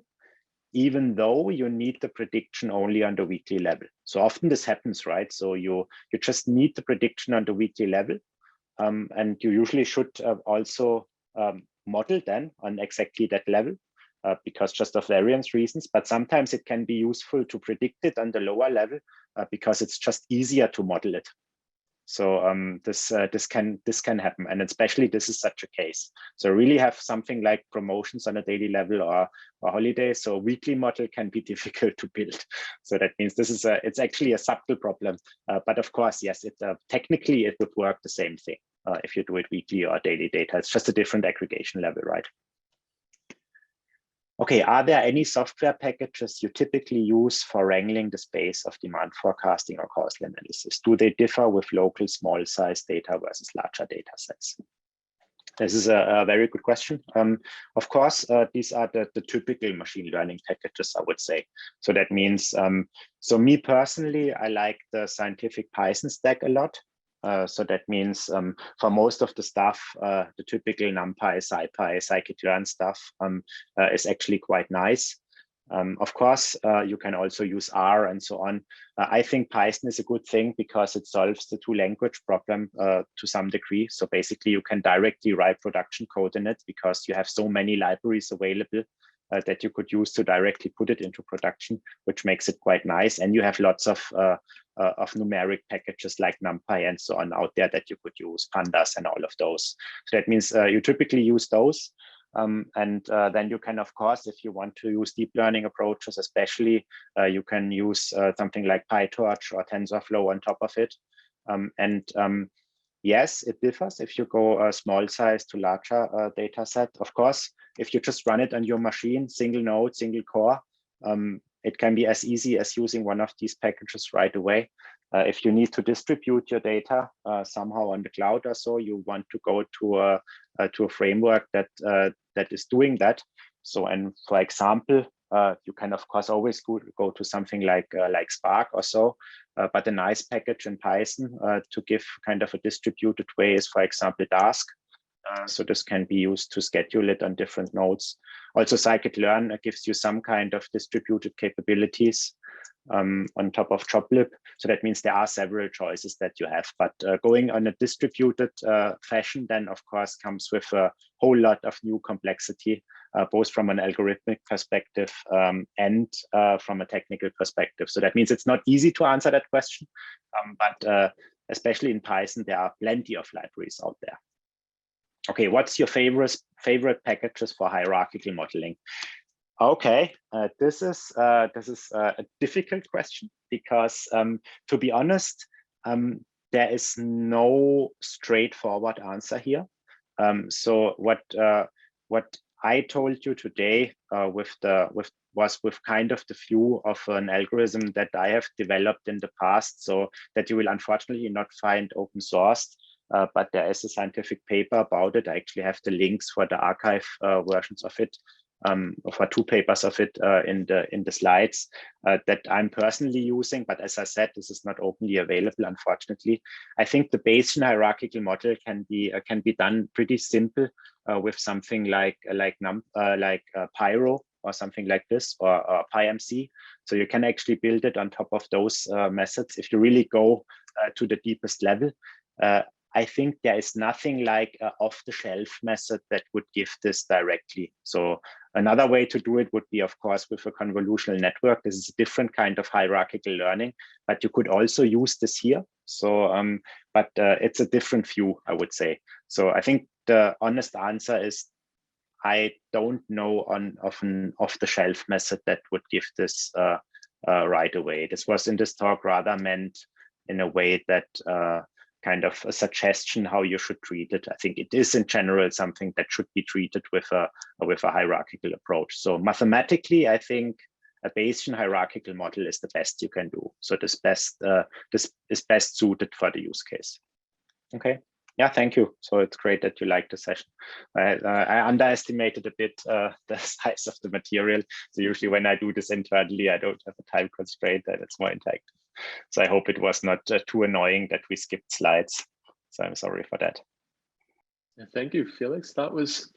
Speaker 2: even though you need the prediction only on the weekly level. So often this happens, right? So you just need the prediction on the weekly level, and you usually should also model then on exactly that level. Because just of variance reasons, but sometimes it can be useful to predict it on the lower level because it's just easier to model it. So this can happen, and especially this is such a case. So really have something like promotions on a daily level or holidays. So a weekly model can be difficult to build. So that means this is it's actually a subtle problem. But of course, yes, technically it would work the same thing if you do it weekly or daily data. It's just a different aggregation level, right? Okay, are there any software packages you typically use for wrangling the space of demand forecasting or causal analysis? Do they differ with local small size data versus larger data sets? This is a very good question. Of course, these are the typical machine learning packages, I would say. So that means, so me personally, I like the scientific Python stack a lot. So that means for most of the stuff, the typical NumPy, SciPy, scikit-learn stuff is actually quite nice. Of course, you can also use R and so on. I think Python is a good thing because it solves the two-language problem to some degree. So basically, you can directly write production code in it because you have so many libraries available that you could use to directly put it into production, which makes it quite nice. And you have lots of numeric packages like NumPy and so on out there that you could use, pandas and all of those. So that means you typically use those. And then you can, of course, if you want to use deep learning approaches, especially, you can use something like PyTorch or TensorFlow on top of it. Yes, it differs if you go small size to larger data set. Of course, if you just run it on your machine, single node, single core, it can be as easy as using one of these packages right away. If you need to distribute your data somehow on the cloud or so, you want to go to a framework that is doing that. So, and for example, you can of course always go to something like Spark or so. But a nice package in Python to give kind of a distributed way is, for example, Dask. So this can be used to schedule it on different nodes. Also, scikit-learn gives you some kind of distributed capabilities on top of Joplib. So that means there are several choices that you have. But going on a distributed fashion then, of course, comes with a whole lot of new complexity, both from an algorithmic perspective and from a technical perspective. So that means it's not easy to answer that question, but especially in Python, there are plenty of libraries out there. Okay, what's your favorite packages for hierarchical modeling? Okay, this is a difficult question because, to be honest, there is no straightforward answer here. So what I told you today was with kind of the view of an algorithm that I have developed in the past, so that you will unfortunately not find open sourced. But there is a scientific paper about it. I actually have the links for the archive versions of it, for 2 papers of it in the slides that I'm personally using. But as I said, this is not openly available, unfortunately. I think the Bayesian hierarchical model can be done pretty simple with something like Pyro or something like this, or PyMC. So you can actually build it on top of those methods if you really go to the deepest level. I think there is nothing like an off-the-shelf method that would give this directly. So another way to do it would be, of course, with a convolutional network. This is a different kind of hierarchical learning, but you could also use this here. So, but it's a different view, I would say. So I think the honest answer is I don't know of an off-the-shelf method that would give this right away. This was in this talk rather meant in a way that kind of a suggestion how you should treat it. I think it is in general something that should be treated with a hierarchical approach. So mathematically, I think a Bayesian hierarchical model is the best you can do. So this is best suited for the use case. Okay. Yeah, thank you. So it's great that you liked the session. I underestimated a bit the size of the material. So usually when I do this internally, I don't have a time constraint and it's more interactive. So I hope it was not too annoying that we skipped slides. So I'm sorry for that.
Speaker 1: Yeah, thank you, Felix. That was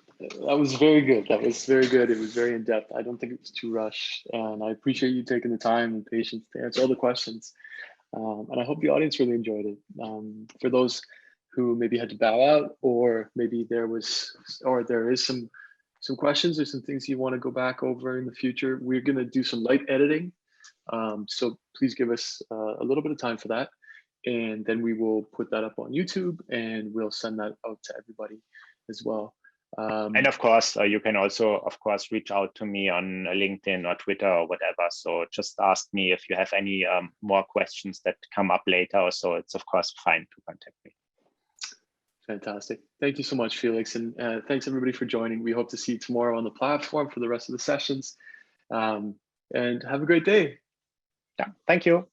Speaker 1: very good. That was very good. It was very in depth. I don't think it was too rushed, and I appreciate you taking the time and patience to answer all the questions. And I hope the audience really enjoyed it. For those who maybe had to bow out, or maybe there is some questions or some things you want to go back over in the future, we're going to do some light editing. So please give us a little bit of time for that. And then we will put that up on YouTube and we'll send that out to everybody as well.
Speaker 2: And of course, you can also, of course, reach out to me on LinkedIn or Twitter or whatever. So just ask me if you have any more questions that come up later or so. It's of course fine to contact me.
Speaker 1: Fantastic. Thank you so much, Felix. And thanks everybody for joining. We hope to see you tomorrow on the platform for the rest of the sessions. And have a great day.
Speaker 2: Yeah, thank you.